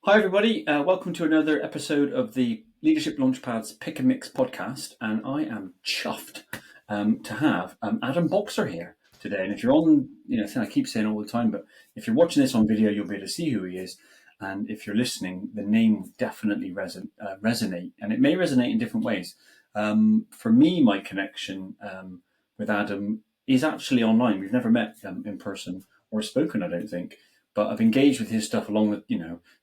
Hi, everybody. Welcome to another episode of the Leadership Launchpad's Pick and Mix podcast. And I am chuffed to have Adam Boxer here today. And if you're on, I keep saying all the time, but if you're watching this on video, you'll be able to see who he is. And if you're listening, the name will definitely resonate. And it may resonate in different ways. For me, my connection with Adam is actually online. We've never met in person or spoken, I don't think. But I've engaged with his stuff along with,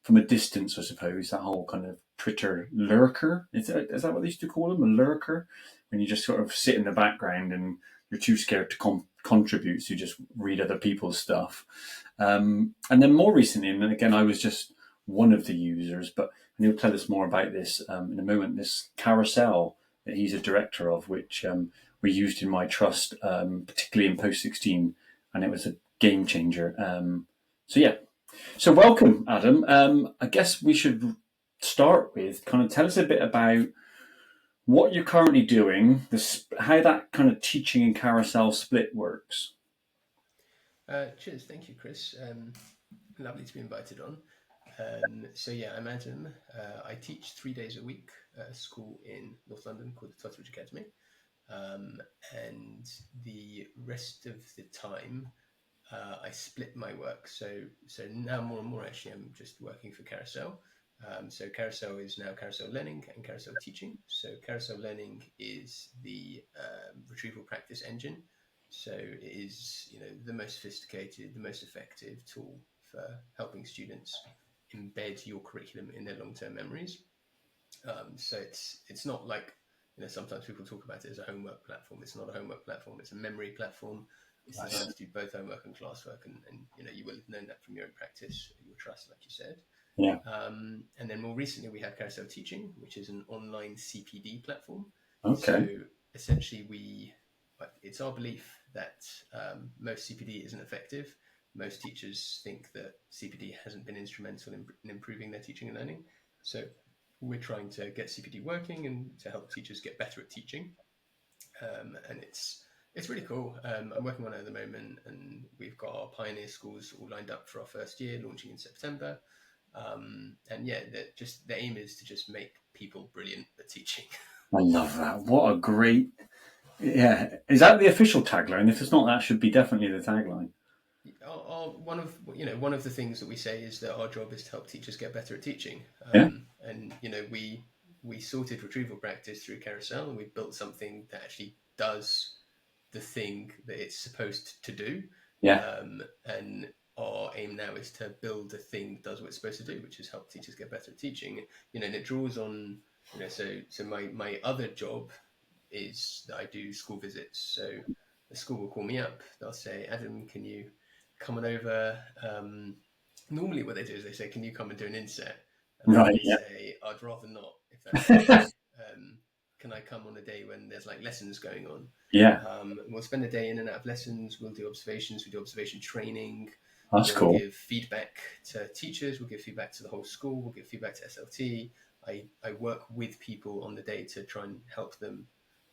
from a distance, I suppose, that whole kind of Twitter lurker. Is that what they used to call him? A lurker? When you just sort of sit in the background and you're too scared to contribute, so you just read other people's stuff. And then more recently, and again, I was just one of the users, but he'll tell us more about this in a moment, this carousel that he's a director of, which we used in my trust, particularly in Post 16, and it was a game changer. So welcome, Adam. I guess we should start with kind of tell us a bit about what you're currently doing, how that kind of teaching and carousel split works. Cheers, thank you, Chris. Lovely to be invited on. I'm Adam. I teach 3 days a week at a school in North London called the Totteridge Academy, and the rest of the time I split my work. So now more and more actually I'm just working for Carousel. So Carousel is now Carousel Learning and Carousel Teaching. So Carousel Learning is the retrieval practice engine. So it is, the most sophisticated, the most effective tool for helping students embed your curriculum in their long-term memories. So it's not like, sometimes people talk about it as a homework platform. It's not a homework platform. It's a memory platform. It's designed to do both homework and classwork, and you will have known that from your own practice, your trust, like you said. Yeah. And then more recently, we have Carousel Teaching, which is an online CPD platform. Okay. So essentially, it's our belief that most CPD isn't effective. Most teachers think that CPD hasn't been instrumental in improving their teaching and learning. So we're trying to get CPD working and to help teachers get better at teaching. And it's really cool. I'm working on it at the moment, and we've got our pioneer schools all lined up for our first year, launching in September. The aim is to just make people brilliant at teaching. I love that. What a great, Is that the official tagline? If it's not, that should be definitely the tagline. One of the things that we say is that our job is to help teachers get better at teaching. Yeah. And we sorted retrieval practice through Carousel, and we built something that actually does the thing that it's supposed to do. Yeah. And our aim now is to build a thing that does what it's supposed to do, which is help teachers get better at teaching. And it draws on, so my other job is that I do school visits. So the school will call me up. They'll say, Adam, can you come on over? Normally what they do is they say, can you come and do an inset? And Right. I say, I'd rather not, if that's okay. Can I come on a day when there's like lessons going on? Yeah. We'll spend a day in and out of lessons. We'll do observations. We do observation training. That's we'll cool. give feedback to teachers. We'll give feedback to the whole school. We'll give feedback to SLT. I work with people on the day to try and help them.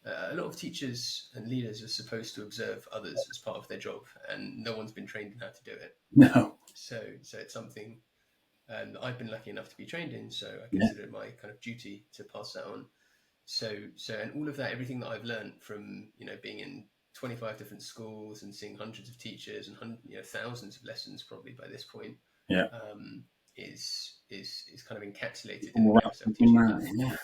A lot of teachers and leaders are supposed to observe others as part of their job, and no one's been trained in how to do it. No. So it's something I've been lucky enough to be trained in, so I consider it my kind of duty to pass that on. So and all of that, everything that I've learned from being in 25 different schools and seeing hundreds of teachers and thousands of lessons probably by this point, Yeah. is kind of encapsulated in the Carousel teaching platform. Yeah.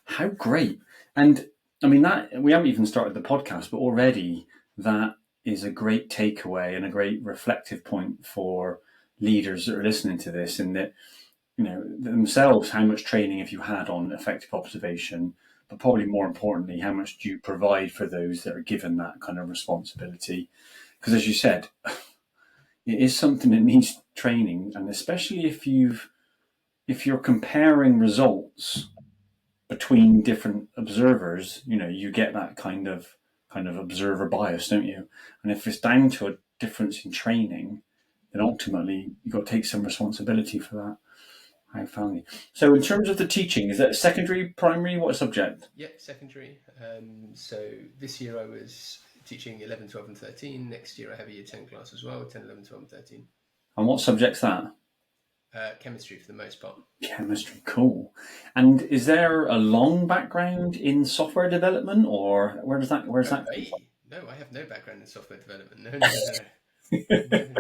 How great! And I mean that we haven't even started the podcast, but already that is a great takeaway and a great reflective point for leaders that are listening to this, in that themselves, how much training have you had on effective observation, but probably more importantly, how much do you provide for those that are given that kind of responsibility? Because as you said, it is something that needs training, and especially if you're comparing results between different observers, you get that kind of observer bias, don't you? And if it's down to a difference in training, then ultimately you've got to take some responsibility for that. How family. So in terms of the teaching, is that secondary, primary, what subject? Yeah, secondary. So this year I was teaching 11, 12 and 13. Next year I have a year 10 class as well, 10, 11, 12 and 13. And what subject's that? Chemistry for the most part. Chemistry, cool. And is there a long background in software development, or where's that come from? No, I have no background in software development. No, no, no, no, no,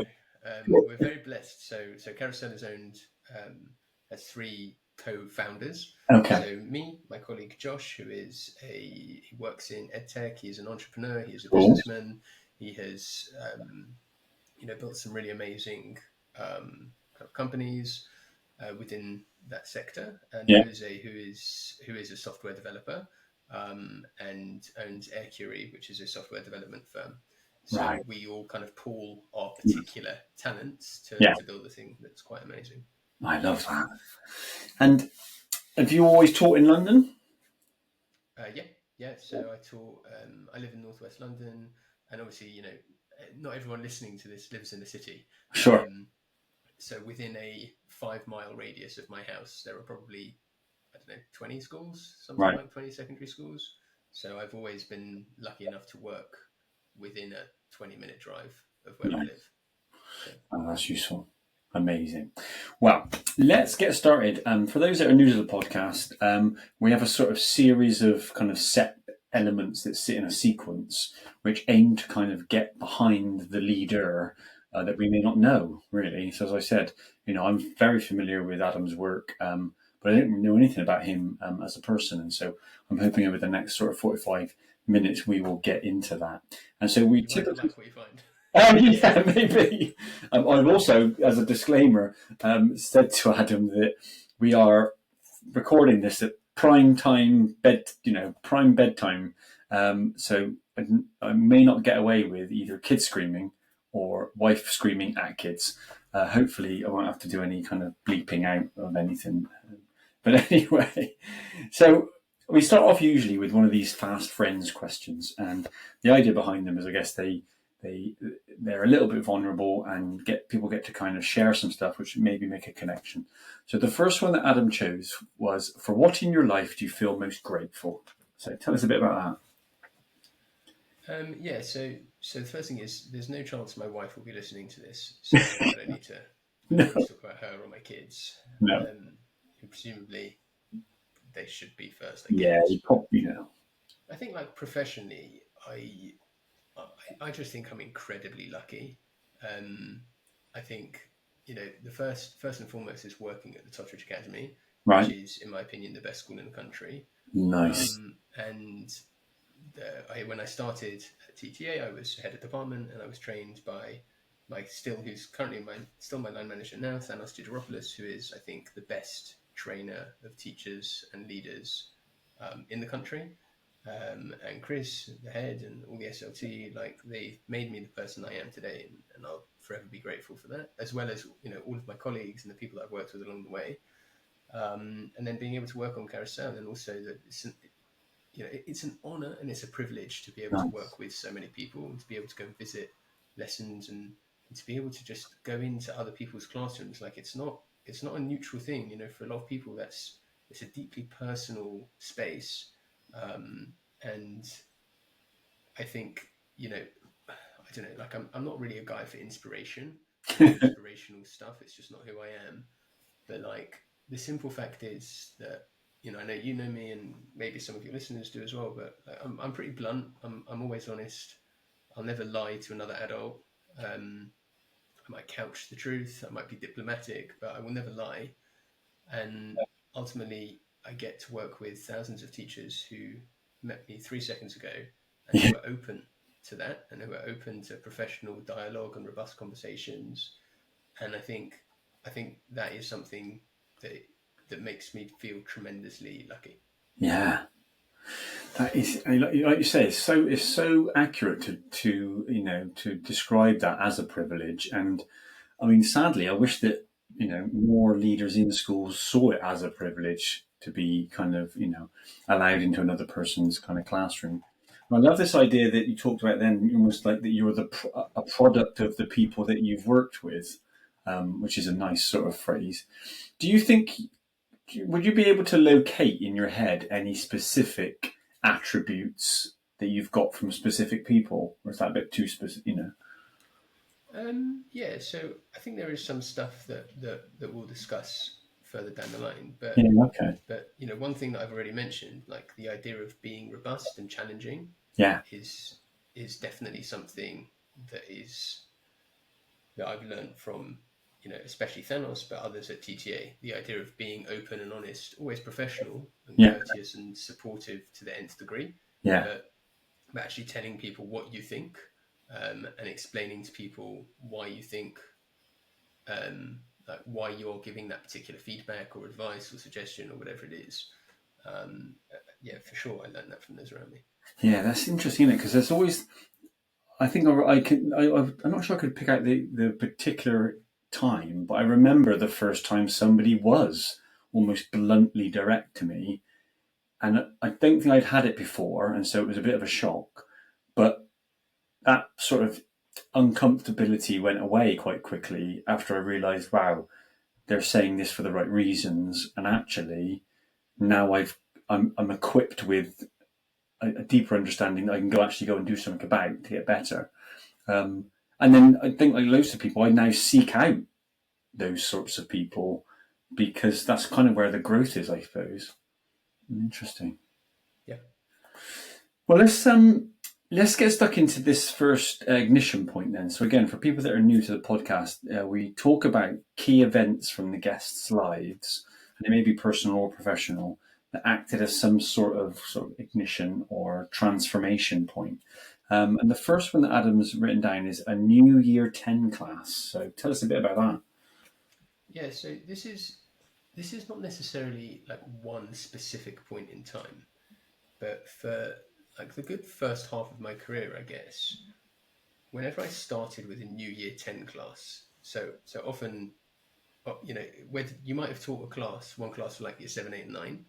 no. We're very blessed. So Carousel is owned has three co-founders. Okay, So me, my colleague Josh, he works in edtech. He's an entrepreneur. He is a cool. businessman. He has built some really amazing kind of companies within that sector. And Yeah, Jose, who is a software developer and owns Air Curie, which is a software development firm. So right. we all kind of pool our particular talents Yeah, to build a thing that's quite amazing. I love that. And have you always taught in London? Yeah, yeah. So I taught. I live in northwest London, and obviously, not everyone listening to this lives in the city. Sure. So within a 5 mile radius of my house, there are probably, I don't know, 20 schools, something Right. like 20 secondary schools. So I've always been lucky enough to work within a 20-minute drive of where I Nice. live. So, Oh, that's useful. Amazing. Well, let's get started. For those that are new to the podcast, we have a sort of series of kind of set elements that sit in a sequence, which aim to kind of get behind the leader that we may not know, really. So, as I said, I'm very familiar with Adam's work, but I didn't know anything about him as a person. And so I'm hoping over the next sort of 45 minutes, we will get into that. And so we you might not typically like what you find. Oh, yeah, maybe. I've also, as a disclaimer, said to Adam that we are recording this at prime bedtime. So I may not get away with either kids screaming or wife screaming at kids. Hopefully, I won't have to do any kind of bleeping out of anything. But anyway, so we start off usually with one of these fast friends questions, and the idea behind them is, I guess they they're a little bit vulnerable and people get to kind of share some stuff which maybe make a connection. So the first one that Adam chose was, for what in your life do you feel most grateful? So tell us a bit about Yeah, so the first thing is there's no chance my wife will be listening to this, so I don't need to that. talk about her or my kids. No, no. Um, who presumably they should be first, I Yeah, guess. you probably know. I think like professionally, I just think I'm incredibly lucky. Um, I think the first and foremost is working at the Totteridge Academy, which Right. is, in my opinion, the best school in the country. Nice. And when I started at TTA, I was head of department, and I was trained by who's currently my line manager now, Thanos Dideropoulos, who is, I think, the best trainer of teachers and leaders in the country. And Chris, the head, and all the SLT, like, they made me the person I am today, and I'll forever be grateful for that, as well as all of my colleagues and the people I've worked with along the way. And then being able to work on Carousel, and also that it's an honor and it's a privilege to be able to Nice. work with so many people and to be able to go and visit lessons and to be able to just go into other people's classrooms. Like, it's not a neutral thing, for a lot of people. It's a deeply personal space. And I think, I don't know, like, I'm not really a guy for inspiration or inspirational stuff. It's just not who I am. But like, the simple fact is that, I know you know me, and maybe some of your listeners do as well, but like, I'm pretty blunt. I'm always honest. I'll never lie to another adult. I might couch the truth. I might be diplomatic, but I will never lie. And ultimately, I get to work with thousands of teachers who met me 3 seconds ago and Yeah. who are open to that and who are open to professional dialogue and robust conversations. And I think that is something that makes me feel tremendously lucky. Yeah. That is, I mean, like you say, it's so accurate to describe that as a privilege. And I mean, sadly, I wish that more leaders in schools saw it as a privilege to be kind of allowed into another person's kind of classroom. I love this idea that you talked about then, almost like that you're a product of the people that you've worked with, which is a nice sort of phrase. Do you think would you be able to locate in your head any specific attributes that you've got from specific people, or is that a bit too specific? Yeah, so I think there is some stuff that we'll discuss further down the line, Yeah, but okay. one thing that I've already mentioned, like the idea of being robust and challenging, Yeah, is definitely something that is that I've learned from, especially Thanos, but others at TTA. The idea of being open and honest, always professional and yeah, courteous and supportive to the nth degree, yeah, but actually telling people what you think, and explaining to people why you think, like why you're giving that particular feedback or advice or suggestion or whatever it is. Yeah, for sure, I learned that from those around me. yeah. That's interesting, isn't it? Because there's always, I think I can. I'm not sure I could pick out the particular time, but I remember the first time somebody was almost bluntly direct to me, and I don't think I'd had it before, and so it was a bit of a shock. But that sort of uncomfortability went away quite quickly after I realised, wow, they're saying this for the right reasons, and actually now I'm equipped with a deeper understanding that I can go and do something about to get better. Um, and then I think, like loads of people, I now seek out those sorts of people because that's kind of where the growth is, I suppose. Interesting. Yeah. Well, let's get stuck into this first ignition point then. So again, for people that are new to the podcast, we talk about key events from the guests' lives, and they may be personal or professional, that acted as some sort of ignition or transformation point. And the first one that Adam's written down is a new year 10 class. So tell us a bit about that. Yeah, so this is not necessarily like one specific point in time, but for like the good first half of my career, I guess, whenever I started with a new year 10 class, so often, where you might have taught one class for like year 7, 8, and 9,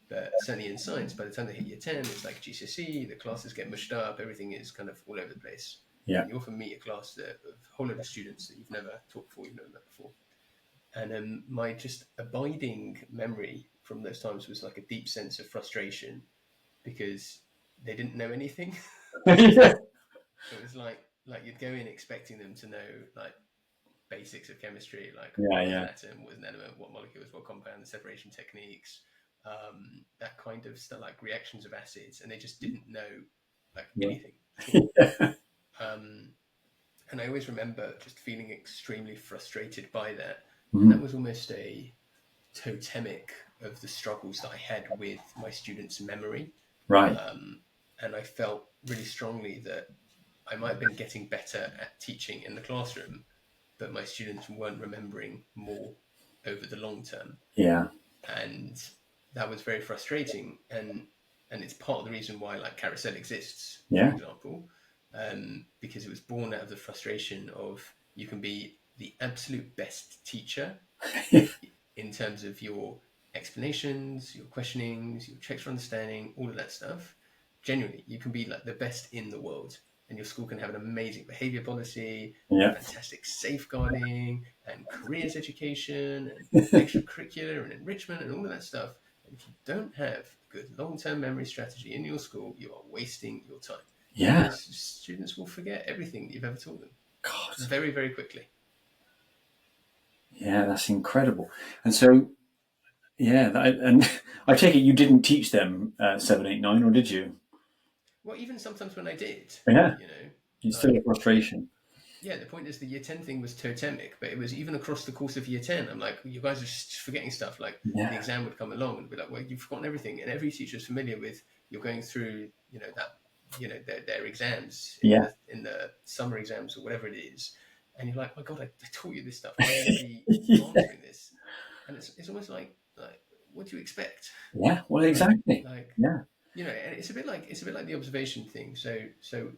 but certainly in science, by the time they hit year 10, it's like GCSE, the classes get mushed up, everything is kind of all over the place. Yeah. And you often meet a class of a whole load of students that you've never taught before, you've never met before. And my just abiding memory from those times was like a deep sense of frustration because they didn't know anything. Yeah. It was like you'd go in expecting them to know like basics of chemistry, like Yeah. what is an Yeah. atom, what is an element, what molecules, what compound, the separation techniques, that kind of stuff, like reactions of acids, and they just didn't know like Yeah. anything at all. Yeah. Um, and I always remember just feeling extremely frustrated by that, and that Mhm. was almost a totemic of the struggles that I had with my students' memory. Right. Um, and I felt really strongly that I might have been getting better at teaching in the classroom, but my students weren't remembering more over the long term. Yeah. And that was very frustrating. And it's part of the reason why like Carousel exists, for Yeah. example, because it was born out of the frustration of you can be the absolute best teacher in terms of your explanations, your questionings, your checks for understanding, all of that stuff. Genuinely, you can be like the best in the world, and your school can have an amazing behavior policy and Yeah. fantastic safeguarding and careers education and extracurricular and enrichment and all of that stuff. And if you don't have a good long-term memory strategy in your school, you are wasting your time Yeah. because students will forget everything that you've ever taught them God. very, very quickly. Yeah, that's incredible. And so, yeah, and I take it you didn't teach them 7, 8, 9, or did you? Well, even sometimes when I did, Yeah, you know, you still have like frustration. yeah, the point is the year 10 thing was totemic, but it was even across the course of year 10. I'm like, you guys are just forgetting stuff. Like the Yeah, exam would come along and be like, well, you've forgotten everything. And every teacher is familiar with you're going through, their exams yeah, in the summer exams or whatever it is. And you're like, my God, I taught you this stuff. Why are you already yeah, answering this? And it's almost like, what do you expect? yeah. Well, Right? exactly. Like, Yeah, and it's a bit like the observation thing. So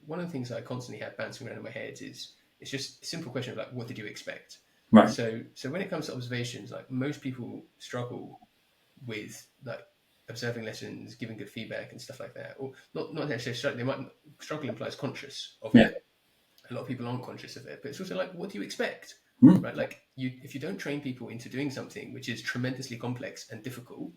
one of the things that I constantly have bouncing around in my head is it's just a simple question of like, what did you expect? right. So when it comes to observations, like most people struggle with like observing lessons, giving good feedback and stuff like that, or not necessarily struggle. They might struggle implies conscious of Yeah. it. A lot of people aren't conscious of it, but it's also like, what do you expect? Mm. Right? Like if you don't train people into doing something which is tremendously complex and difficult,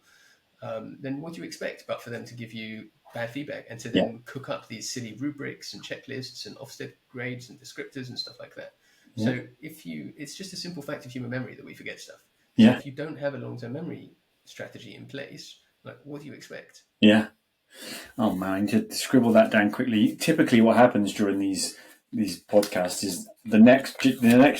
then what do you expect but for them to give you bad feedback and to Yeah. then cook up these silly rubrics and checklists and Ofsted grades and descriptors and stuff like that? Yeah. So it's just a simple fact of human memory that we forget stuff. So Yeah. if you don't have a long-term memory strategy in place, like what do you expect? Yeah. Oh man, to scribble that down quickly. Typically, what happens during these podcasts is the next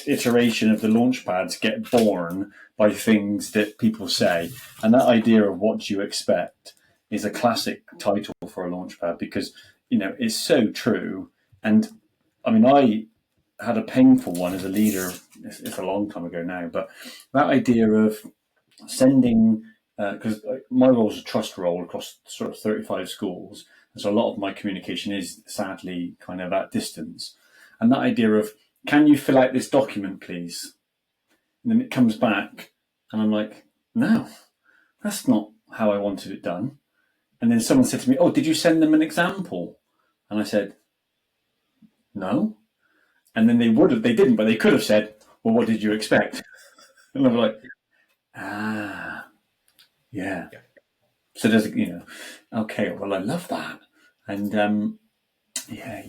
iteration of the launch pads get born by things that people say, and that idea of what you expect is a classic title for a launch pad because it's so true. And I mean, I had a painful one as a leader. It's a long time ago now, but that idea of sending because my role is a trust role across sort of 35 schools, and so a lot of my communication is sadly kind of at distance. And that idea of, can you fill out this document, please? And then it comes back, and I'm like, no, that's not how I wanted it done. And then someone said to me, oh, did you send them an example? And I said, no. And then they didn't, but they could have said, well, what did you expect? And I was like, ah, yeah. Yeah. So there's, okay, well, I love that. And yeah,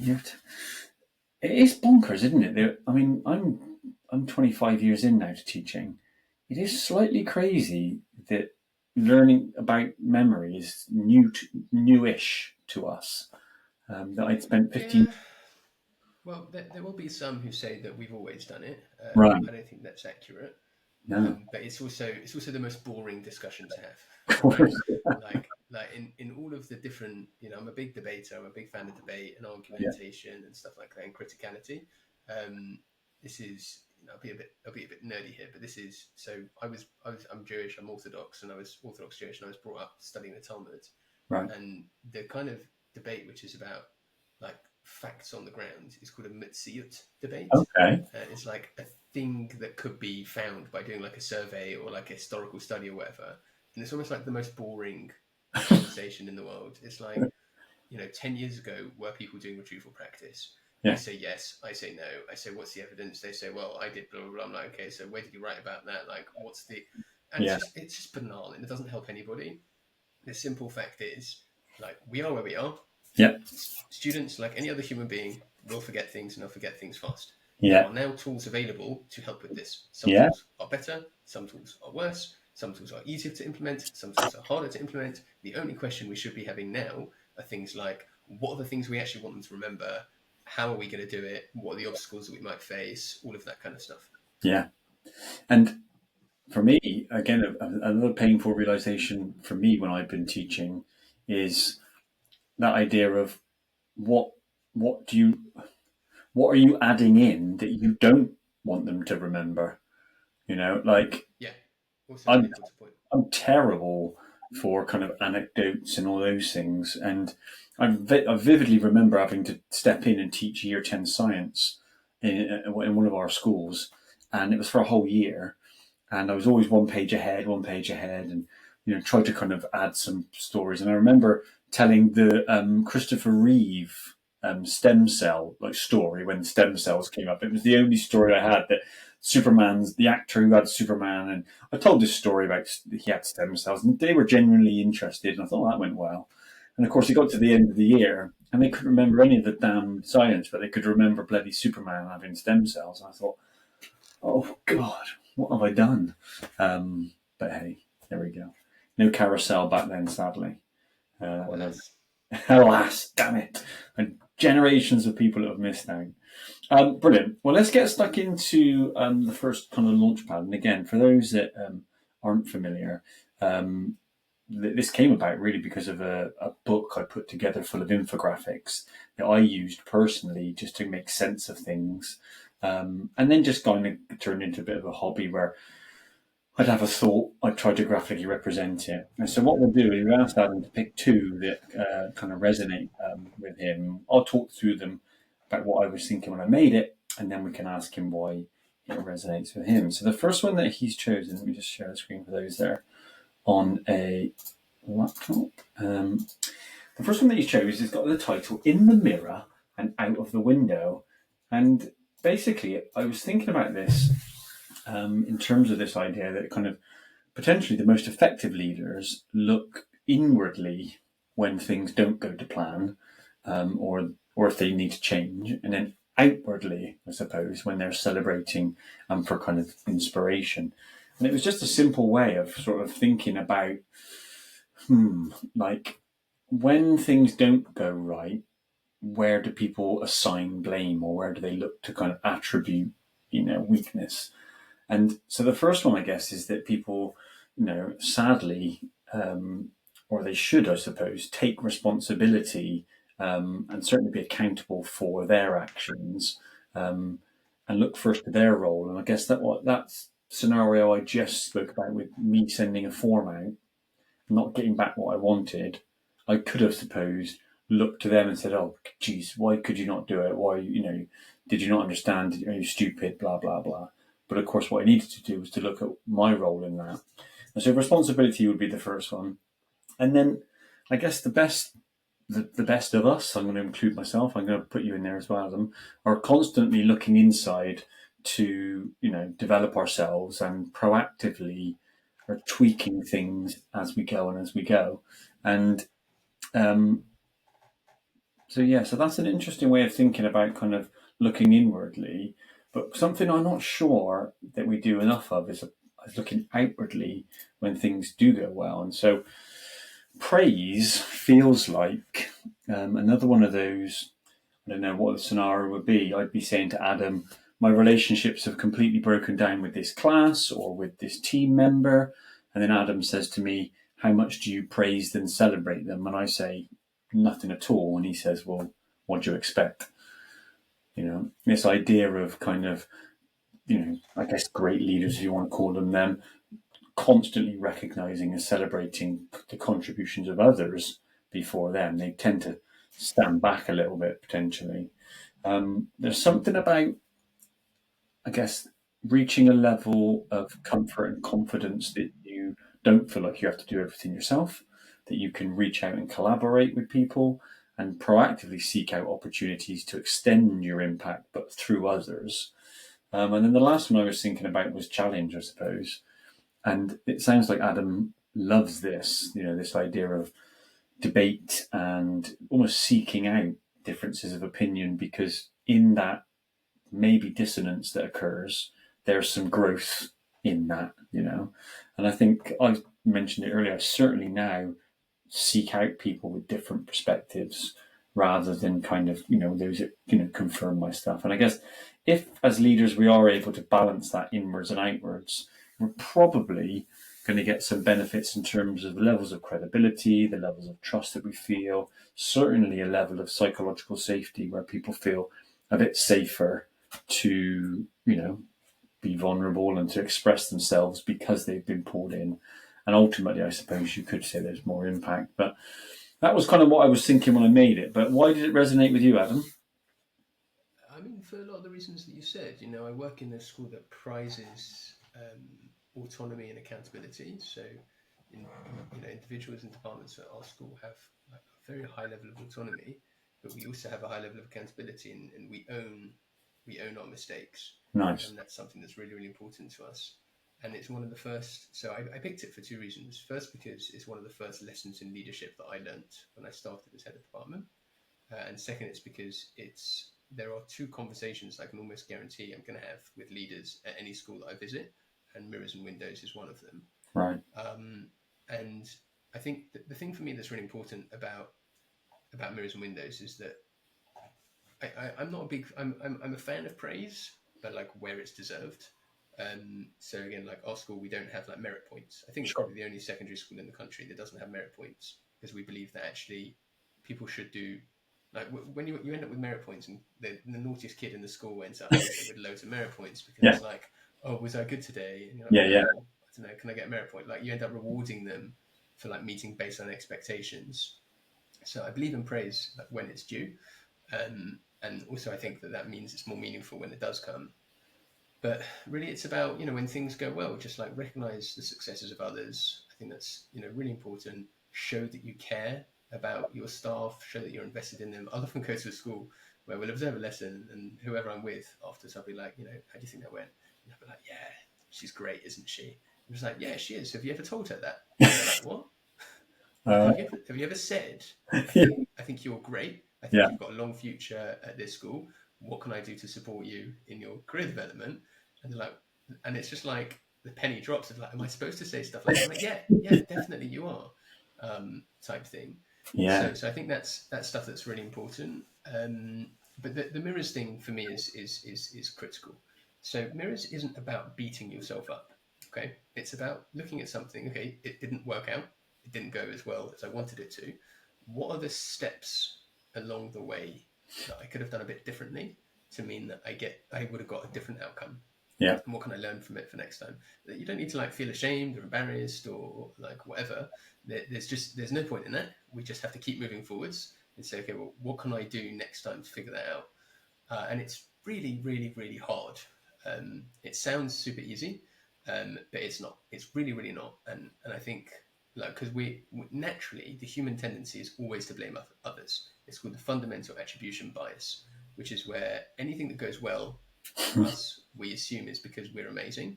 it is bonkers, isn't it? I mean, I'm 25 years in now to teaching. It is slightly crazy that learning about memory is newish to us. That I'd spent 15. Yeah. Well, there will be some who say that we've always done it. Right. I don't think that's accurate. No. But it's also the most boring discussion to Of have, right? course. Like in all of the different, I'm a big debater. I'm a big fan of debate and Yeah. argumentation and stuff like that, and criticality. This is, I'll be a bit nerdy here, but this is so. I'm Jewish. I'm Orthodox, and I was Orthodox Jewish, and I was brought up studying the Talmud, Right. and the kind of debate which is about like facts on the ground is called a Metziut debate. Okay. It's like a thing that could be found by doing like a survey or like a historical study or whatever. And it's almost like the most boring conversation in the world. It's like, 10 years ago, were people doing retrieval practice? Yeah. I say yes, I say no. I say, what's the evidence? They say, well, I did blah, blah, blah. I'm like, okay, so where did you write about that? Like, what's the. And Yeah. it's just banal and it doesn't help anybody. The simple fact is, like, we are where we are. Yeah. Students, like any other human being, will forget things and they'll forget things fast. Yeah. There are now tools available to help with this. Some Yeah. tools are better, some tools are worse, some tools are easier to implement, some tools are harder to implement. The only question we should be having now are things like, what are the things we actually want them to remember? How are we going to do it? What are the obstacles that we might face? All of that kind of stuff. Yeah. And for me, again, another painful realization for me when I've been teaching is that idea of what are you adding in that you don't want them to remember? Like Yeah, also really good point. I'm terrible for kind of anecdotes and all those things, and I vividly remember having to step in and teach Year 10 science in one of our schools, and it was for a whole year, and I was always one page ahead, and tried to kind of add some stories. And I remember telling the Christopher Reeve stem cell story when stem cells came up. It was the only story I had that Superman's the actor who had Superman, and I told this story about he had stem cells, and they were genuinely interested, and I thought that went well. And of course, it got to the end of the year, and they couldn't remember any of the damn science, but they could remember bloody Superman having stem cells. And I thought, oh God, what have I done? But hey, there we go. No carousel back then, sadly. Alas, damn it. And generations of people that have missed out. Brilliant. Well, let's get stuck into the first kind of launch pad. And again, for those that aren't familiar, this came about really because of a book I put together full of infographics that I used personally just to make sense of things. And then just kind of turned into a bit of a hobby where I'd have a thought, I'd try to graphically represent it. And so what we'll do is we'll ask Adam to pick two that kind of resonate with him. I'll talk through them about what I was thinking when I made it, and then we can ask him why it resonates with him. So the first one that he's chosen, let me just share the screen for those there on a laptop. The first one that he's chosen has got the title "In the Mirror and Out of the Window," and basically I was thinking about this in terms of this idea that kind of potentially the most effective leaders look inwardly when things don't go to plan, or if they need to change, and then outwardly, I suppose, when they're celebrating and for kind of inspiration. And it was just a simple way of sort of thinking about, like when things don't go right, where do people assign blame or where do they look to kind of attribute, weakness? And so the first one, I guess, is that people, sadly, or they should, I suppose, take responsibility and certainly be accountable for their actions um, and look first to their role. And I guess that scenario I just spoke about with me sending a form out, not getting back what I wanted, I could have supposed looked to them and said, "Oh, geez, why could you not do it? Why, did you not understand? Are you stupid? Blah blah blah." But of course, what I needed to do was to look at my role in that. And so, responsibility would be the first one, and then I guess the best of us. I'm going to include myself. I'm going to put you in there as well. Adam are constantly looking inside to develop ourselves and proactively are tweaking things as we go and as we go. And um, so that's an interesting way of thinking about kind of looking inwardly. But something I'm not sure that we do enough of is looking outwardly when things do go well. And so praise feels like another one of those. I don't know what the scenario would be. I'd be saying to Adam, my relationships have completely broken down with this class or with this team member. And then Adam says to me, how much do you praise and celebrate them? And I say, nothing at all. And he says, well, what do you expect? This idea of kind of, I guess great leaders, if you want to call them, constantly recognizing and celebrating the contributions of others before them. They tend to stand back a little bit potentially. There's something about, I guess, reaching a level of comfort and confidence that you don't feel like you have to do everything yourself, that you can reach out and collaborate with people and proactively seek out opportunities to extend your impact, but through others. And then the last one I was thinking about was challenge, I suppose. And it sounds like Adam loves this, this idea of debate and almost seeking out differences of opinion, because in that maybe dissonance that occurs, there's some growth in that. And I think I mentioned it earlier, I certainly now seek out people with different perspectives rather than kind of, those that, confirm my stuff. And I guess if as leaders we are able to balance that inwards and outwards, we're probably going to get some benefits in terms of the levels of credibility, the levels of trust that we feel, certainly a level of psychological safety where people feel a bit safer to, be vulnerable and to express themselves because they've been pulled in. And ultimately, I suppose you could say there's more impact. But that was kind of what I was thinking when I made it. But why did it resonate with you, Adam? I mean, for a lot of the reasons that you said, I work in a school that prizes autonomy and accountability. So, individuals and departments at our school have like, a very high level of autonomy, but we also have a high level of accountability, and we own our mistakes, Nice. and that's something that's really, really important to us. And it's one of the first. So I picked it for two reasons. First, because it's one of the first lessons in leadership that I learnt when I started as head of department. And second, it's because there are two conversations I can almost guarantee I'm going to have with leaders at any school that I visit, and Mirrors and Windows is one of them. Right. And I think the thing for me that's really important about Mirrors and Windows is that I'm not a big I'm a fan of praise, but like where it's deserved. So again, like our school, we don't have like merit points. I think it's probably the only secondary school in the country that doesn't have merit points, because we believe that actually people should do like when you end up with merit points, and the naughtiest kid in the school ends up with loads of merit points because Yeah. it's like, oh, was I good today? And you're like, Yeah. well, I don't know, can I get a merit point? Like you end up rewarding them for like meeting baseline expectations. So I believe in praise like, when it's due, and also I think that means it's more meaningful when it does come. But really, it's about when things go well, just like recognize the successes of others. I think that's really important. Show that you care about your staff. Show that you're invested in them. I'll often go to a school where we'll observe a lesson, and whoever I'm with afterwards, I'll be like, how do you think that went? And I'll be like, yeah, she's great, isn't she? I'm just like, yeah, she is. Have you ever told her that? And they're like, what? Like, have you ever said, I think you're great. I think Yeah. you've got a long future at this school. what can I do to support you in your career development? And they're like, and it's just like the penny drops of like, am I supposed to say stuff like that? I'm like, yeah, definitely you are, type thing. Yeah. So I think that's stuff that's really important. But the mirrors thing for me is critical. So mirrors isn't about beating yourself up. Okay, it's about looking at something. Okay, it didn't work out. It didn't go as well as I wanted it to. What are the steps along the way that I could have done a bit differently to mean that I would have got a different outcome? Yeah. And what can I learn from it for next time? You don't need to like feel ashamed or embarrassed or like whatever. There's no point in that. We just have to keep moving forwards and say, okay, well, what can I do next time to figure that out? And it's really, really, really hard. It sounds super easy, but it's not. It's really, really not. And I think like because we naturally the human tendency is always to blame others. It's called the fundamental attribution bias, which is where anything that goes well for us, we assume is because we're amazing.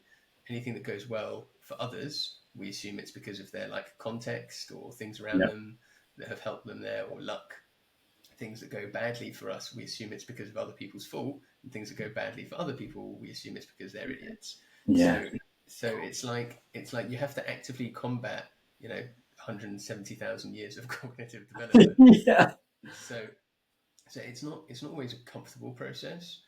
Anything that goes well for others, we assume it's because of their like context or things around Yeah. them that have helped them there or luck. Things that go badly for us, we assume it's because of other people's fault, and things that go badly for other people, we assume it's because they're idiots. Yeah. So it's like you have to actively combat, 170,000 years of cognitive development. Yeah. So it's not always a comfortable process,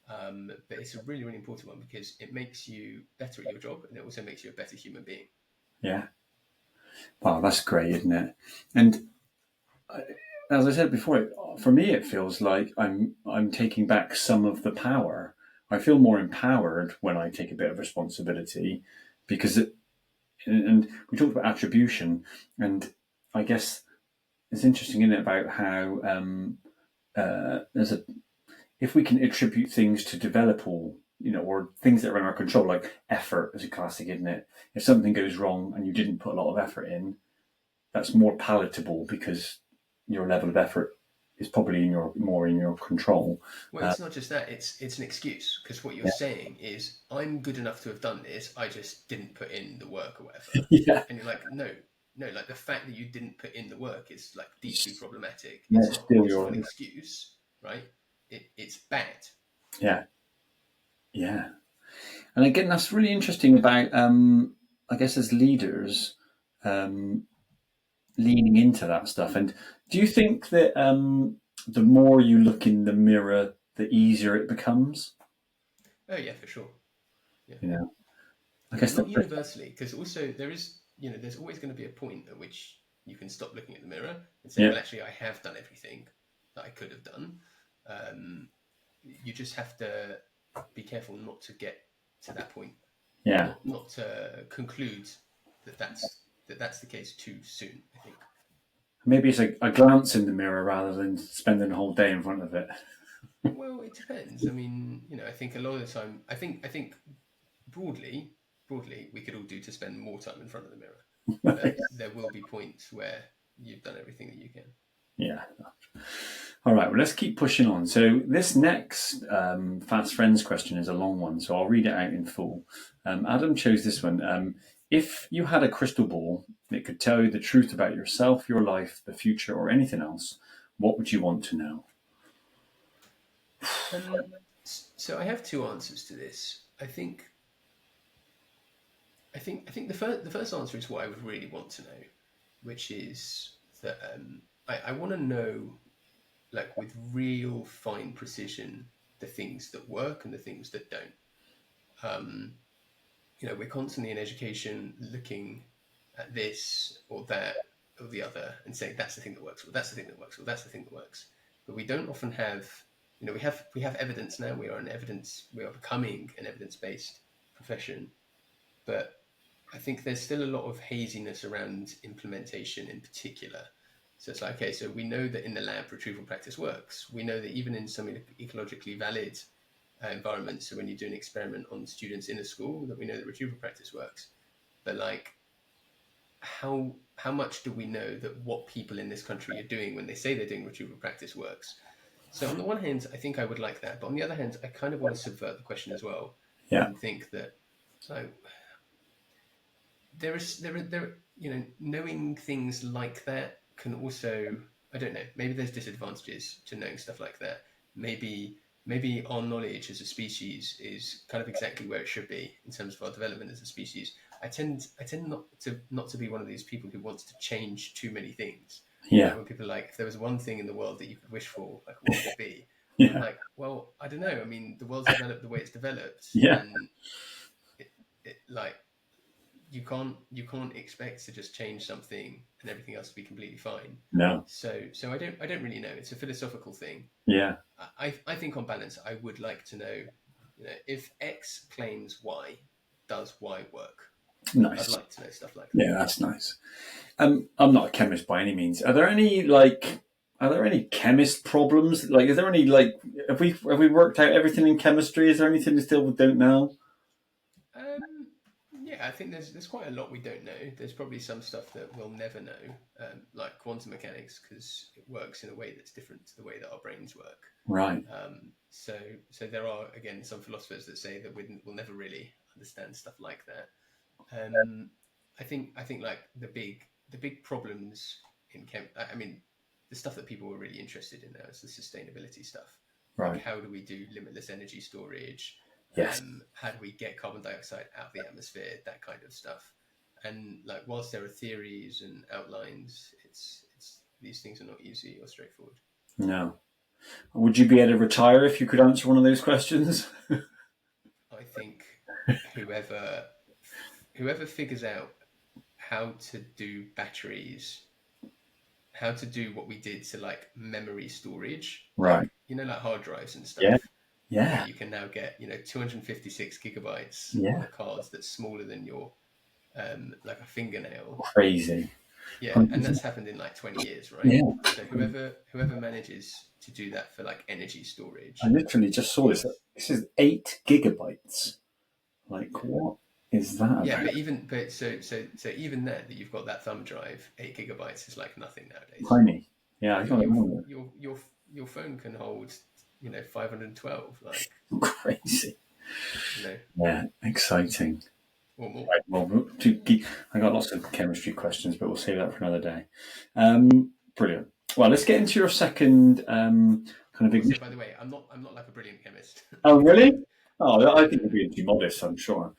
but it's a really, really important one because it makes you better at your job and it also makes you a better human being. Yeah. Wow, that's great, isn't it? And as I said before, for me, it feels like I'm taking back some of the power. I feel more empowered when I take a bit of responsibility, because and we talked about attribution, and I guess it's interesting, isn't it, about how there's a if we can attribute things to developable, or things that are in our control, like effort is a classic, isn't it? If something goes wrong and you didn't put a lot of effort in, that's more palatable because your level of effort is probably more in your control. Well, it's not just that; it's an excuse because what you're saying is, I'm good enough to have done this. I just didn't put in the work or whatever. Yeah, And you're like, no, like the fact that you didn't put in the work is like deeply problematic. yeah, still It's not your an excuse, right? It's bad. yeah, yeah. And again, that's really interesting about I guess as leaders, um, leaning into that stuff. And do you think that the more you look in the mirror, the easier it becomes? Oh yeah, for sure. Yeah, You know, I yeah. guess Not that, universally, because also there's always going to be a point at which you can stop looking at the mirror and say, yeah, well, actually, I have done everything that I could have done. Um, you just have to be careful not to get to that point, yeah. not to conclude that's the case too soon. I think. Maybe it's a glance in the mirror rather than spending the whole day in front of it. Well, it depends. I mean, I think a lot of the time, I think broadly, we could all do to spend more time in front of the mirror, but there will be points where you've done everything that you can. Yeah. All right. Well, let's keep pushing on. So this next Fast Friends question is a long one, so I'll read it out in full. Adam chose this one. If you had a crystal ball that could tell you the truth about yourself, your life, the future, or anything else, what would you want to know? So I have two answers to this. I think the first answer is what I would really want to know, which is that I want to know, like with real fine precision, the things that work and the things that don't. Um, we're constantly in education looking at this or that or the other and saying that's the thing that works, or that's the thing that works, or that's the thing that works. But we don't often have, we have evidence now. We are becoming an evidence-based profession, but I think there's still a lot of haziness around implementation in particular. So it's like, okay, so we know that in the lab retrieval practice works. We know that even in some ecologically valid environments, so when you do an experiment on students in a school, that we know that retrieval practice works. But like, how much do we know that what people in this country are doing when they say they're doing retrieval practice works? So on the one hand, I think I would like that, but on the other hand, I kind of want to subvert the question as well Yeah. and think that like knowing things like that can also, I don't know, maybe there's disadvantages to knowing stuff like that. Maybe maybe our knowledge as a species is kind of exactly where it should be in terms of our development as a species. I tend not to be one of these people who wants to change too many things. Yeah. Like when people are like, if there was one thing in the world that you could wish for, like what would it be? I'm Yeah. like, well, I don't know. I mean, the world's developed the way it's developed, Yeah. and like you can't expect to just change something and everything else to be completely fine. No. So I don't really know. It's a philosophical thing. Yeah. I think on balance, I would like to know, if X claims Y, does Y work? I'd Nice. like to know stuff like that. Yeah, that's nice. I'm not a chemist by any means. Are there any chemist problems? Like, is there any like have we worked out everything in chemistry? Is there anything we still don't know? Um, yeah, I think there's quite a lot we don't know. There's probably some stuff that we'll never know, like quantum mechanics, because it works in a way that's different to the way that our brains work. Right. So there are again some philosophers that say that we'll never really understand stuff like that. Um, I think like the big problems in chem. I mean, the stuff that people were really interested in now is the sustainability stuff. Like, Right. how do we do limitless energy storage? Yes. How do we get carbon dioxide out of the atmosphere? That kind of stuff. And like, whilst there are theories and outlines, it's these things are not easy or straightforward. No. Would you be able to retire if you could answer one of those questions? I think whoever whoever figures out how to do batteries, how to do what we did to like memory storage, Right. like hard drives and Yeah. stuff, where Yeah. you can now get 256 gigabytes on Yeah. a card that's smaller than your like a fingernail. Crazy. Yeah, and 100%. that's happened in like 20 years, right? Yeah. So whoever manages to do that for like energy I storage literally just saw this. is This is 8 gigabytes. Like, yeah. what is that Yeah, about? but even that you've got that thumb drive, 8 gigabytes is like nothing nowadays. Tiny. Yeah, I Your don't your remember. your your your phone can hold 512, like, Crazy. you know Yeah, exciting. or more. Right, well, I got lots of chemistry questions, but we'll save that for another day. Brilliant. Well, let's get into your second kind of Also, ignition. by the way, I'm not like a brilliant chemist. Oh, really? Oh, No, I no, think no, you're being too modest. I'm sure.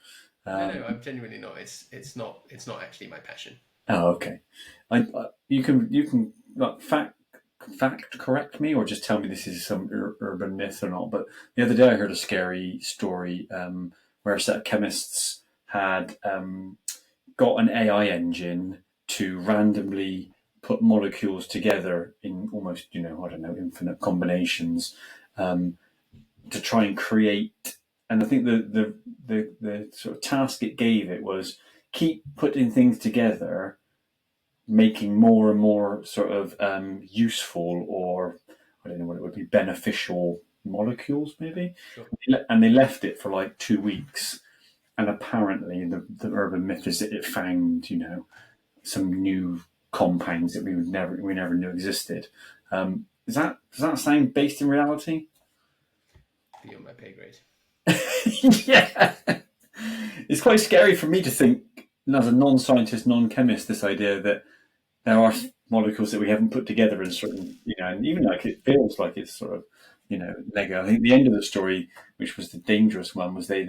no. Um, I'm genuinely not. It's not actually my passion. oh, okay. You can like, fact correct me, or just tell me this is some urban myth or not. But the other day I heard a scary story where a set of chemists had got an AI engine to randomly put molecules together in almost, I don't know, infinite combinations um, to try and create. And I think the sort of task it gave it was keep putting things together, making more and more sort of useful, or I don't know what it would be, beneficial molecules, maybe. Sure. And they left it for like 2 weeks. And apparently, the urban myth is that it found, some new compounds that we never knew existed. Does that sound based in reality? Beyond my pay grade. Yeah, it's quite scary for me to think, as a non-scientist, non-chemist, this idea that there are molecules that we haven't put together in certain, and even like it feels like it's sort of, Lego. I think the end of the story, which was the dangerous one, was they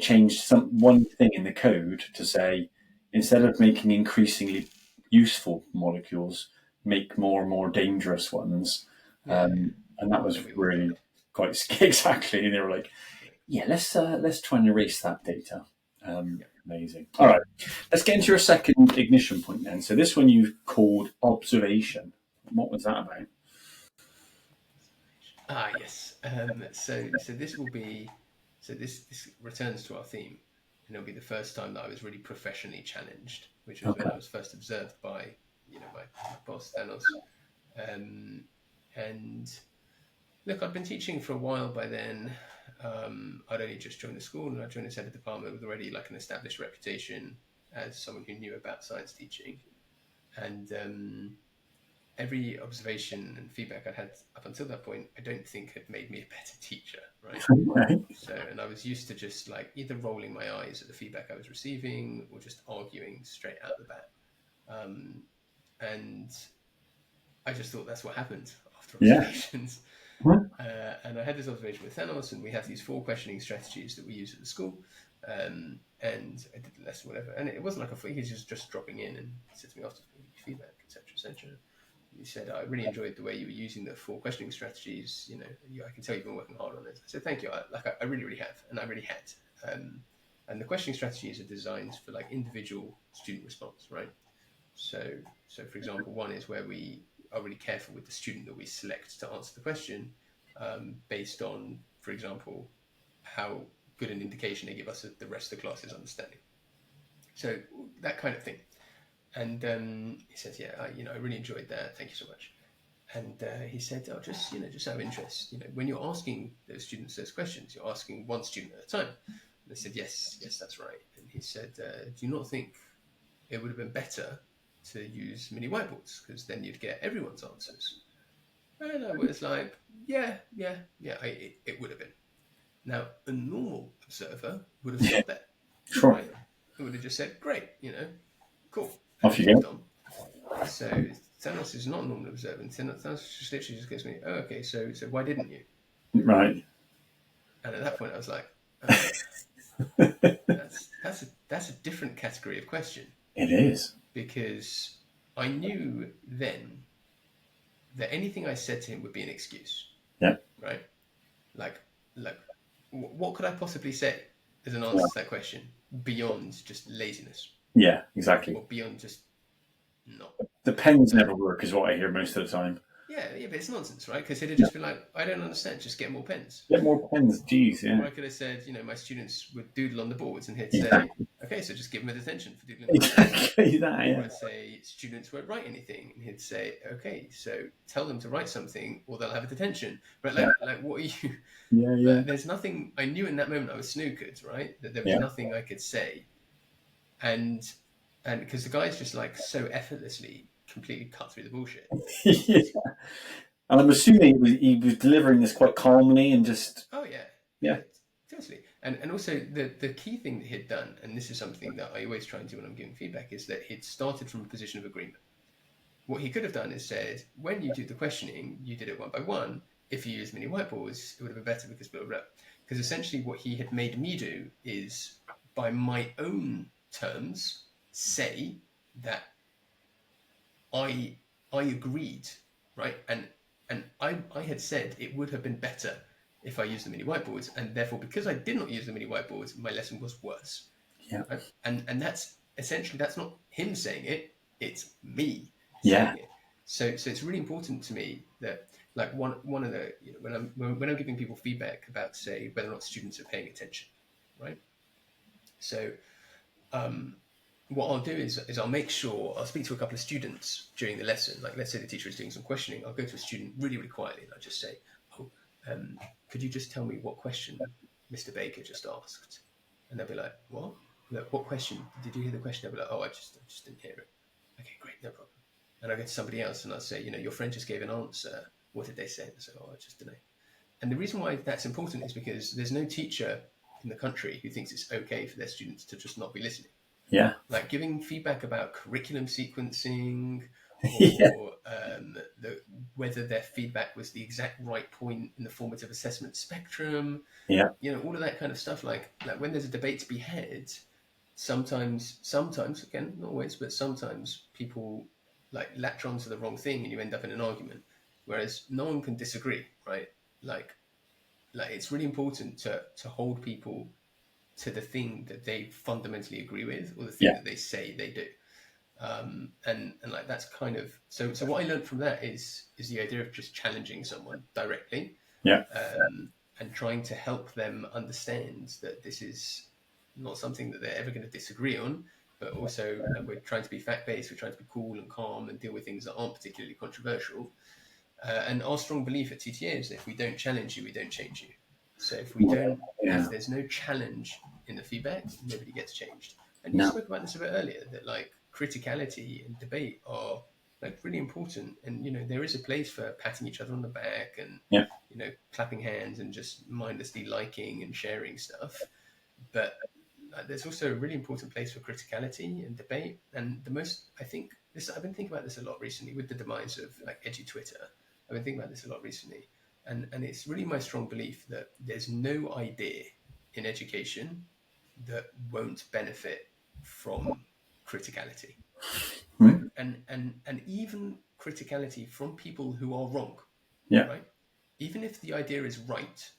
changed one thing in the code to say, instead of making increasingly useful molecules, make more and more dangerous ones. Yeah, yeah. And that And then was we all really died. quite exactly. And they were like, yeah, let's try and erase that data. Yeah. Amazing. All right, let's get into your second ignition point then. So this one you've called observation. What was that about? Yes. So this will be this returns to our theme, and it'll be the first time that I was really professionally challenged, which was when Okay. I was first observed by my boss Thanos. Um, and look, I'd been teaching for a while by then. I'd only just joined the school, and I joined as head of department with already like an established reputation as someone who knew about science teaching. And every observation and feedback I'd had up until that point, I don't think had made me a better teacher, right? Okay. So, and I was used to just like either rolling my eyes at the feedback I was receiving or just arguing straight out the bat. And I just thought that's what happened after Yeah. observations. Mhm. And I had this observation with Thanos, and we have these 4 questioning strategies that we use at the school. And I did the lesson, whatever. And it wasn't like he was just dropping in and said to me after feedback, etc., etc. He said, I really enjoyed the way you were using the 4 questioning strategies. I can tell you've been working hard on it. I said, thank you. I really, really have. And I really had. And the questioning strategies are designed for like individual student response, right? So, for example, one is where we are really careful with the student that we select to answer the question based on, for example, how good an indication they give us of the rest of the class's understanding. So that kind of thing. And he says, yeah, I really enjoyed that. Thank you so much. And he said, oh, just out of interest, when you're asking those students those questions, you're asking one student at a time. And I said, yes, that's right. And he said, do you not think it would have been better to use mini whiteboards because then you'd get everyone's answers? And I was like, yeah, it would have been. Now, a normal observer would have stopped there, Sure. right? It would have just said, great, cool, Off and you moved go. on. So Thanos is not a normal observer, and Thanos just literally just gives me, oh, okay, so why didn't you? Right. And at that point, I was like, that's a different category of question. It is. Because I knew then that anything I said to him would be an excuse. Yeah. Right? Like, what could I possibly say as an answer to that question beyond just laziness? Yeah, exactly. Or beyond just not. The pens never work, is what I hear most of the time. Yeah, but it's nonsense, right? Because it'd just be like, I don't understand, just get more pens. Get more pens, geez, yeah. Or I could have said, my students would doodle on the boards, and he'd Exactly. say, okay, so just give them a detention for doodling on the boards. Exactly that, yeah. Or I'd say, students won't write anything, and he'd say, okay, so tell them to write something, or they'll have a detention. But like what are you? Yeah. There's nothing. I knew in that moment I was snookered, right? That there was nothing I could say, and because the guy's just like so effortlessly, completely cut through the bullshit. Yeah. And I'm assuming he was delivering this quite calmly and just. Oh yeah, totally. And also the key thing that he'd done, and this is something that I always try and do when I'm giving feedback, is that he'd started from a position of agreement. What he could have done is said, when you do the questioning, you did it one by one. If you use mini whiteboards, it would have been better because blah, blah, blah. Because essentially what he had made me do is, by my own terms, say that I agreed, right? And I had said it would have been better if I used the mini whiteboards, and therefore because I did not use the mini whiteboards, my lesson was worse. Yeah. Right? And that's essentially, that's not him saying it, it's me Yeah. saying it. So it's really important to me that, like, one of the, when I'm giving people feedback about, say, whether or not students are paying attention, right? So what I'll do is I'll make sure I'll speak to a couple of students during the lesson. Like, let's say the teacher is doing some questioning, I'll go to a student really, really quietly, and I'll just say, could you just tell me what question Mr. Baker just asked? And they'll be like, what? Like, what question? Did you hear the question? They'll be like, oh, I just didn't hear it. Okay, great, no problem. And I'll go to somebody else and I'll say, your friend just gave an answer. What did they say? And they say, oh, I just don't know. And the reason why that's important is because there's no teacher in the country who thinks it's okay for their students to just not be listening. Yeah. Like giving feedback about curriculum sequencing, Yeah. or whether their feedback was the exact right point in the formative assessment spectrum. Yeah. All of that kind of stuff. Like when there's a debate to be had, sometimes, again, not always, but sometimes people like latch on to the wrong thing and you end up in an argument. Whereas no one can disagree, right? Like it's really important to hold people to the thing that they fundamentally agree with, or the thing that they say they do. And like that's kind of so what I learned from that is the idea of just challenging someone directly, and trying to help them understand that this is not something that they're ever going to disagree on, but also we're trying to be fact-based, we're trying to be cool and calm and deal with things that aren't particularly controversial. And our strong belief at TTA is that if we don't challenge you, we don't change you. So if we don't, if there's no challenge in the feedback, nobody gets changed. And you spoke about this a bit earlier, that like criticality and debate are like really important. And, there is a place for patting each other on the back and, clapping hands and just mindlessly liking and sharing stuff. But there's also a really important place for criticality and debate. And I've been thinking about this a lot recently with the demise of like edgy Twitter. I've been thinking about this a lot recently. And it's really my strong belief that there's no idea in education that won't benefit from criticality, right? Hmm? And even criticality from people who are wrong, Yeah. right? Even if the idea is right,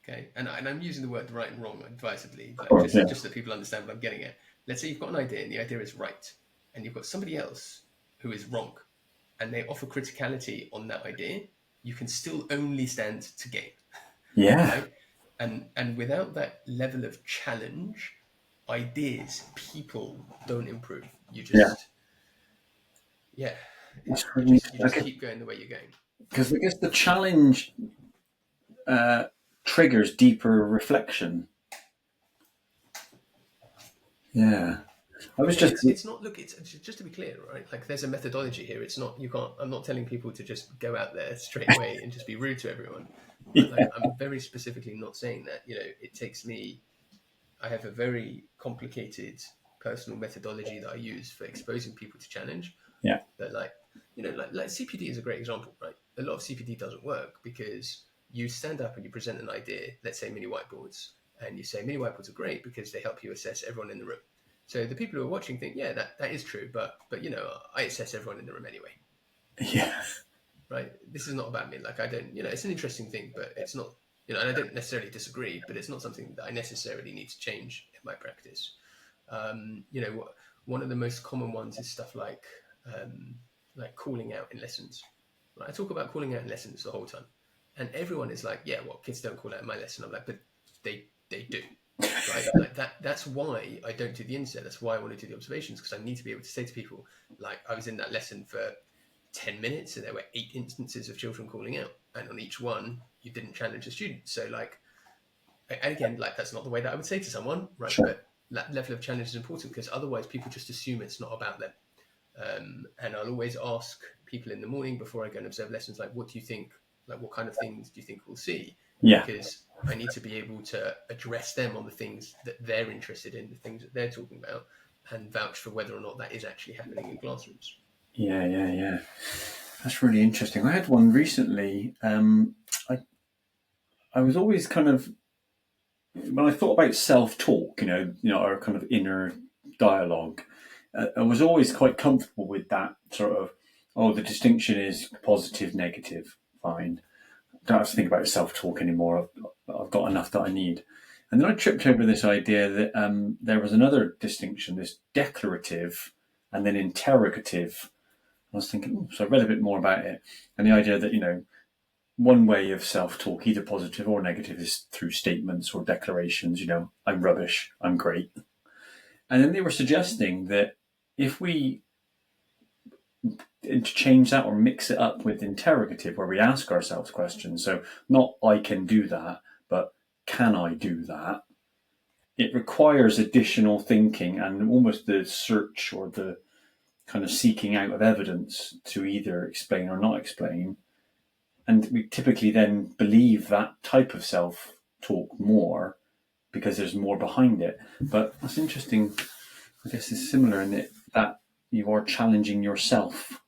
okay, and I'm using the word right and wrong advisedly, Of like course, yeah. just so people understand what I'm getting at. Let's say you've got an idea and the idea is right, and you've got somebody else who is wrong, and they offer criticality on that idea, you can still only stand to gain, Yeah. right? And without that level of challenge, ideas, people don't improve. You Yeah. just, yeah, That's you really just interesting. keep going the way you're going. Because I guess the challenge triggers deeper reflection. Yeah. I was Yeah, just, it's not. Look, it's just to be clear, right? Like, there's a methodology here. It's not. You can't. I'm not telling people to just go out there straight away and just be rude to everyone, right? Like, yeah. I'm very specifically not saying that. It takes me. I have a very complicated personal methodology that I use for exposing people to challenge. Yeah. But like CPD is a great example, right? A lot of CPD doesn't work because you stand up and you present an idea. Let's say mini whiteboards, and you say mini whiteboards are great because they help you assess everyone in the room. So the people who are watching think, yeah, that is true, but I assess everyone in the room anyway, Yeah. right? This is not about me. Like, I don't, it's an interesting thing, but it's not, and I don't necessarily disagree, but it's not something that I necessarily need to change in my practice. One of the most common ones is stuff like calling out in lessons. Right? I talk about calling out in lessons the whole time, and everyone is like, yeah, well, kids don't call out in my lesson. I'm like, but they do. Right, like that's why I don't do the inset. That's why I want to do the observations, because I need to be able to say to people, like, I was in that lesson for 10 minutes and there were 8 instances of children calling out, and on each one you didn't challenge a student. So, like, and again, like, that's not the way that I would say to someone, right? Sure. But that level of challenge is important, because otherwise people just assume it's not about them. And I'll always ask people in the morning before I go and observe lessons, like, what do you think, like, what kind of things do you think we'll see? Yeah. Because I need to be able to address them on the things that they're interested in, the things that they're talking about, and vouch for whether or not that is actually happening in classrooms. Yeah. That's really interesting. I had one recently. I I was always kind of, when I thought about self-talk, our kind of inner dialogue, I was always quite comfortable with that sort of, oh, the distinction is positive, negative, fine. Don't have to think about self-talk anymore. I've got enough that I need. And then I tripped over this idea that there was another distinction, this declarative and then interrogative. I was thinking, so I read a bit more about it, and the idea that one way of self-talk, either positive or negative, is through statements or declarations. I'm rubbish, I'm great. And then they were suggesting that if we interchange that or mix it up with interrogative, where we ask ourselves questions, so not I can do that, but can I do that? It requires additional thinking and almost the search or the kind of seeking out of evidence to either explain or not explain. And we typically then believe that type of self talk more because there's more behind it. But that's interesting. I guess it's similar in it that you are challenging yourself.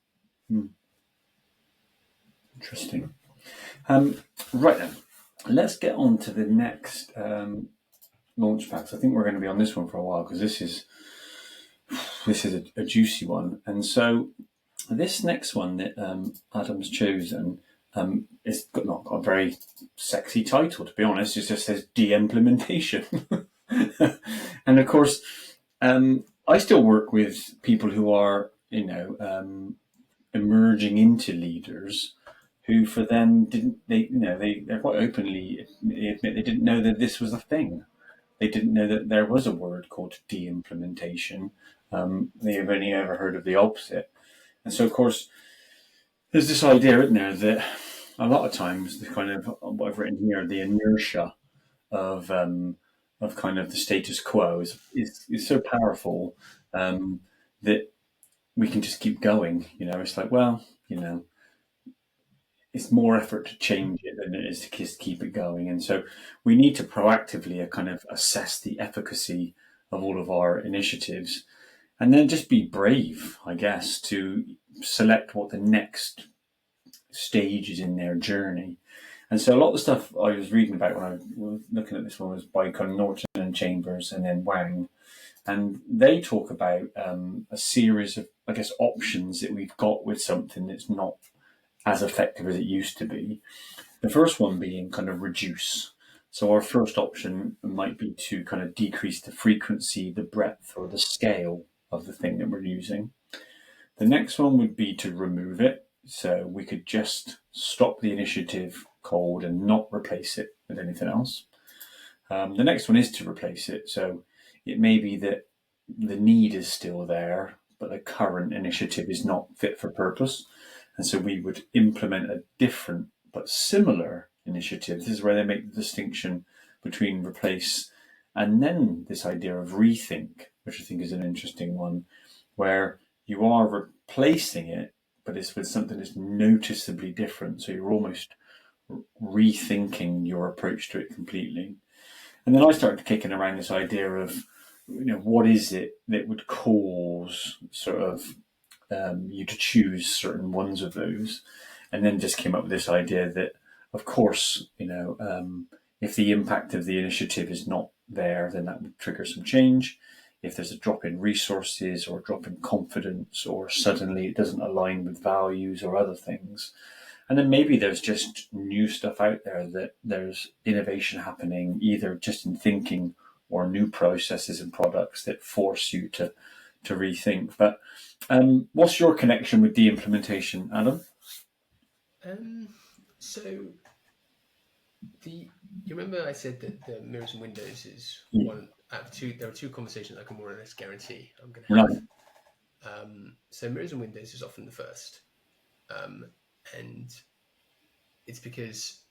Interesting. Right then, let's get on to the next launch pad. I think we're going to be on this one for a while because this is a juicy one. And so this next one that Adam's chosen, it's not got a very sexy title, to be honest. It just says de-implementation. And of course, I still work with people who are, emerging into leaders who, for them, they're quite openly admit they didn't know that this was a thing. They didn't know that there was a word called de-implementation. They've only ever heard of the opposite. And so, of course, there's this idea, isn't there, that a lot of times the kind of what I've written here, the inertia of kind of the status quo is so powerful that we can just keep going. It's like, well, it's more effort to change it than it is to just keep it going. And so we need to proactively kind of assess the efficacy of all of our initiatives and then just be brave, I guess, to select what the next stage is in their journey. And so a lot of the stuff I was reading about when I was looking at this one was by kind of Norton and Chambers and then Wang. And they talk about a series of, I guess, options that we've got with something that's not as effective as it used to be. The first one being kind of reduce. So our first option might be to kind of decrease the frequency, the breadth, or the scale of the thing that we're using. The next one would be to remove it. So we could just stop the initiative cold and not replace it with anything else. The next one is to replace it. So it may be that the need is still there, but the current initiative is not fit for purpose. And so we would implement a different but similar initiative. This is where they make the distinction between replace and then this idea of rethink, which I think is an interesting one, where you are replacing it, but it's with something that's noticeably different. So you're almost rethinking your approach to it completely. And then I started kicking around this idea of, what is it that would cause sort of you to choose certain ones of those, and then just came up with this idea that, of course, if the impact of the initiative is not there, then that would trigger some change. If there's a drop in resources or a drop in confidence, or suddenly it doesn't align with values or other things, and then maybe there's just new stuff out there, that there's innovation happening, either just in thinking or new processes and products that force you to rethink. But what's your connection with de-implementation, Adam? So you remember I said that the mirrors and windows is Yeah. one out of two. There are two conversations I can more or less guarantee I'm going to Right. have. So mirrors and windows is often the first, and it's because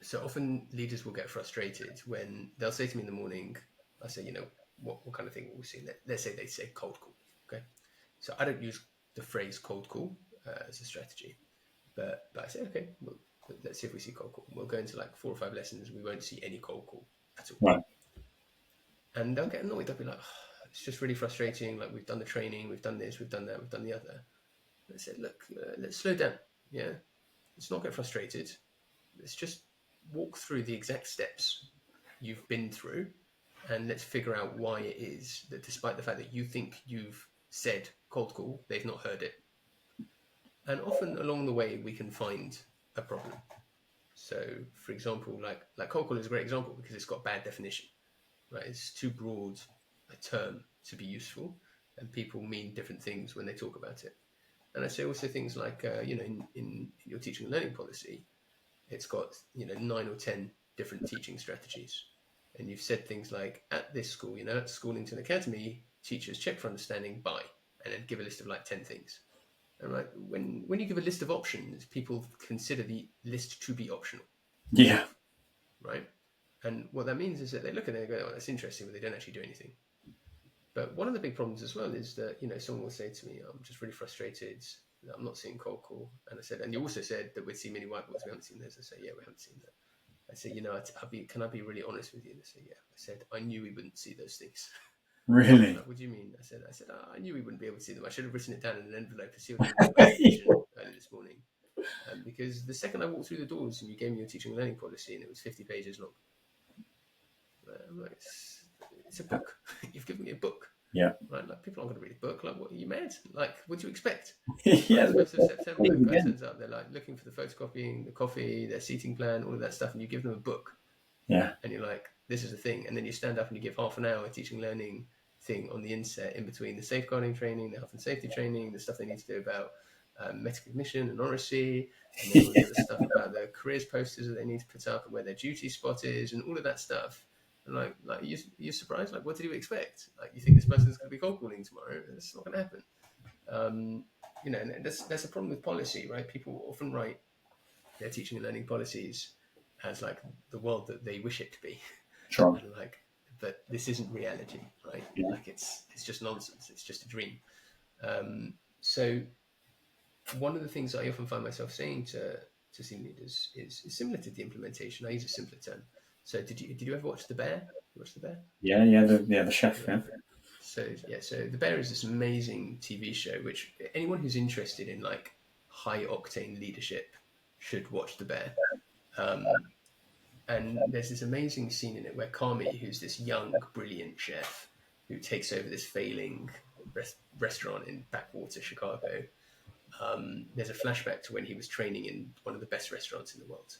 so often leaders will get frustrated when they'll say to me in the morning, I say, what kind of thing will we see? Let's say they say cold call. Okay, so I don't use the phrase cold call as a strategy, but I say, okay, well, let's see if we see cold call. We'll go into like 4 or 5 lessons. We won't see any cold call at all. Right. And they'll get annoyed. They'll be like, it's just really frustrating. Like, we've done the training, we've done this, we've done that, we've done the other. And I said, look, let's slow down. Yeah. Let's not get frustrated. Let's just walk through the exact steps you've been through, and let's figure out why it is that, despite the fact that you think you've said cold call, they've not heard it. And often along the way, we can find a problem. So, for example, like cold call is a great example because it's got bad definition, right? It's too broad a term to be useful, and people mean different things when they talk about it. And I say also things like, in your teaching and learning policy, it's got 9 or 10 different teaching strategies, and you've said things like, at this school, at Schoolington Academy, teachers check for understanding by, and then give a list of like 10 things. And right, when you give a list of options, people consider the list to be optional. Yeah. Right. And what that means is that they look at it and go, oh, that's interesting, but they don't actually do anything. But one of the big problems as well is that, someone will say to me, I'm just really frustrated that I'm not seeing cold call. And I said, and you also said that we'd see many whiteboards. We haven't seen those. I say, yeah, we haven't seen that. I said, can I be really honest with you? And I said, yeah. I said, I knew we wouldn't see those things. Really? Like, what do you mean? I said, I knew we wouldn't be able to see them. I should have written it down in an envelope and sealed it in my vision early this morning. Because the second I walked through the doors and you gave me your teaching and learning policy and it was 50 pages long, I'm like, it's a book. You've given me a book. Yeah. Right? Like, people aren't going to read a book. Like, what are you mad? Like, what do you expect? Yeah. Right? 1st of September, the guy turns up, they're like looking for the photocopying, the coffee, their seating plan, all of that stuff, and you give them a book. Yeah. And you're like, this is the thing. And then you stand up and you give half an hour teaching learning thing on the inset in between the safeguarding training, the health and safety training, the stuff they need to do about metacognition and oracy, and then all the other stuff about the careers posters that they need to put up and where their duty spot is and all of that stuff. And like you're surprised? Like, what did you expect? Like, you think this person's going to be cold calling tomorrow? It's not going to happen. And that's a problem with policy, right? People often write their teaching and learning policies as like the world that they wish it to be. Sure. And like, but this isn't reality, right? Yeah. Like, it's just nonsense. It's just a dream. So one of the things I often find myself saying to senior leaders is similar to the implementation. I use a simpler term. So did you ever watch The Bear? You watch The Bear? Yeah. The chef. Yeah. So The Bear is this amazing TV show which anyone who's interested in like high octane leadership should watch The Bear. Um, and there's this amazing scene in it where Kami, who's this young, brilliant chef who takes over this failing restaurant in backwater Chicago, there's a flashback to when he was training in one of the best restaurants in the world.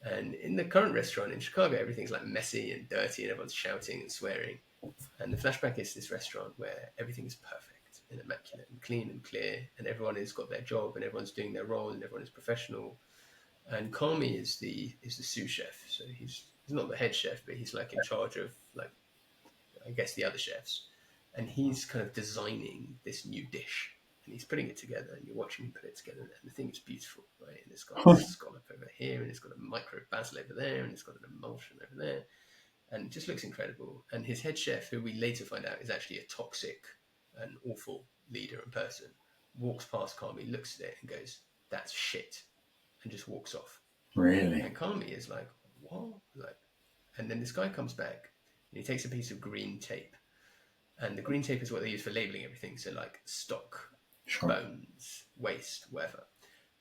And in the current restaurant in Chicago, everything's like messy and dirty and everyone's shouting and swearing. And the flashback is this restaurant where everything is perfect and immaculate and clean and clear, and everyone has got their job and everyone's doing their role and everyone is professional. And Kami is the sous chef, so he's not the head chef, but he's like in charge of, like, I guess, the other chefs, and he's kind of designing this new dish, and he's putting it together, and you're watching him put it together, and the thing is beautiful, right? And it's got a scallop over here, and it's got a micro basil over there, and it's got an emulsion over there, and it just looks incredible. And his head chef, who we later find out is actually a toxic and awful leader and person, walks past Kami, looks at it, and goes, "That's shit," and just walks off. Really? And Kami is like, "What?" Like, and then this guy comes back and he takes a piece of green tape, and the green tape is what they use for labeling everything. So like stock, Sure. bones, waste, whatever.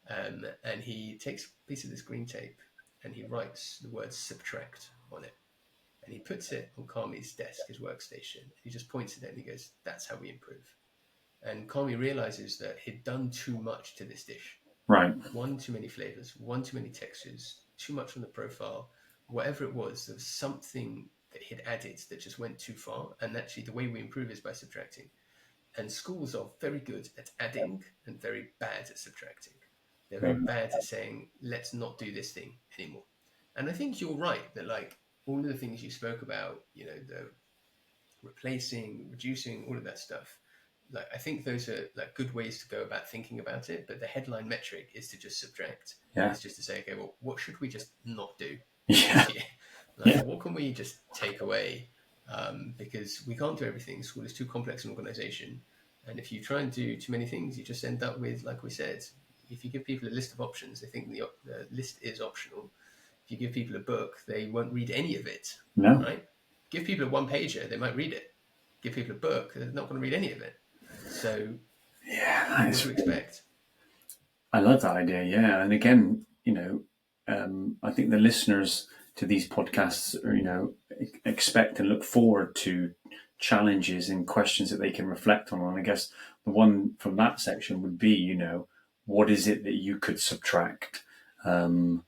And he takes a piece of this green tape and he writes the word subtract on it. And he puts it on Kami's desk, his workstation. He just points at it and he goes, "That's how we improve." And Kami realizes that he'd done too much to this dish. Right. One too many flavors, one too many textures, too much on the profile, whatever it was, there was something that he'd added that just went too far. And actually, the way we improve is by subtracting. And schools are very good at adding and very bad at subtracting. They're very bad at saying, "Let's not do this thing anymore." And I think you're right that, like, all of the things you spoke about, you know, the replacing, reducing, all of that stuff, like, I think those are like good ways to go about thinking about it. But the headline metric is to just subtract. Yeah. It's just to say, okay, well, what should we just not do? Yeah. Like, Yeah. what can we just take away? Because we can't do everything. School is too complex an organization. And if you try and do too many things, you just end up with, like we said, if you give people a list of options, they think the list is optional. If you give people a book, they won't read any of it. No. Right? Give people a one-pager, they might read it. Give people a book, they're not going to read any of it. So, Yeah, what do you expect? I love that idea. Yeah, and again, I think the listeners to these podcasts, expect and look forward to challenges and questions that they can reflect on. And I guess the one from that section would be, what is it that you could subtract from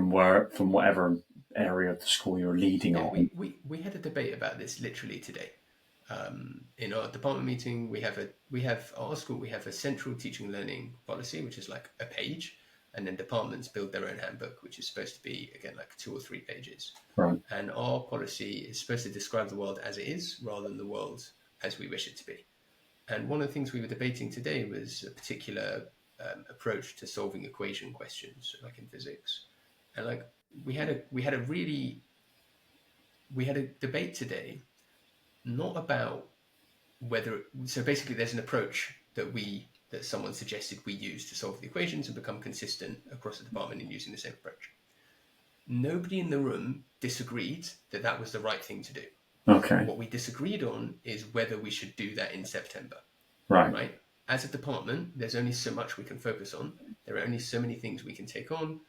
whatever area of the school you're leading Yeah, on? we had a debate about this literally today. In our department meeting, we have our school, we have a central teaching and learning policy, which is like a page, and then departments build their own handbook, which is supposed to be, again, like 2 or 3 pages. Right. And our policy is supposed to describe the world as it is rather than the world as we wish it to be. And one of the things we were debating today was a particular approach to solving equation questions, like in physics. And like we had a debate today, not about whether. So basically, there's an approach that someone suggested we use to solve the equations and become consistent across the department in using the same approach. Nobody in the room disagreed that that was the right thing to do. Okay. What we disagreed on is whether we should do that in September. Right. As a department, there's only so much we can focus on. There are only so many things we can take on.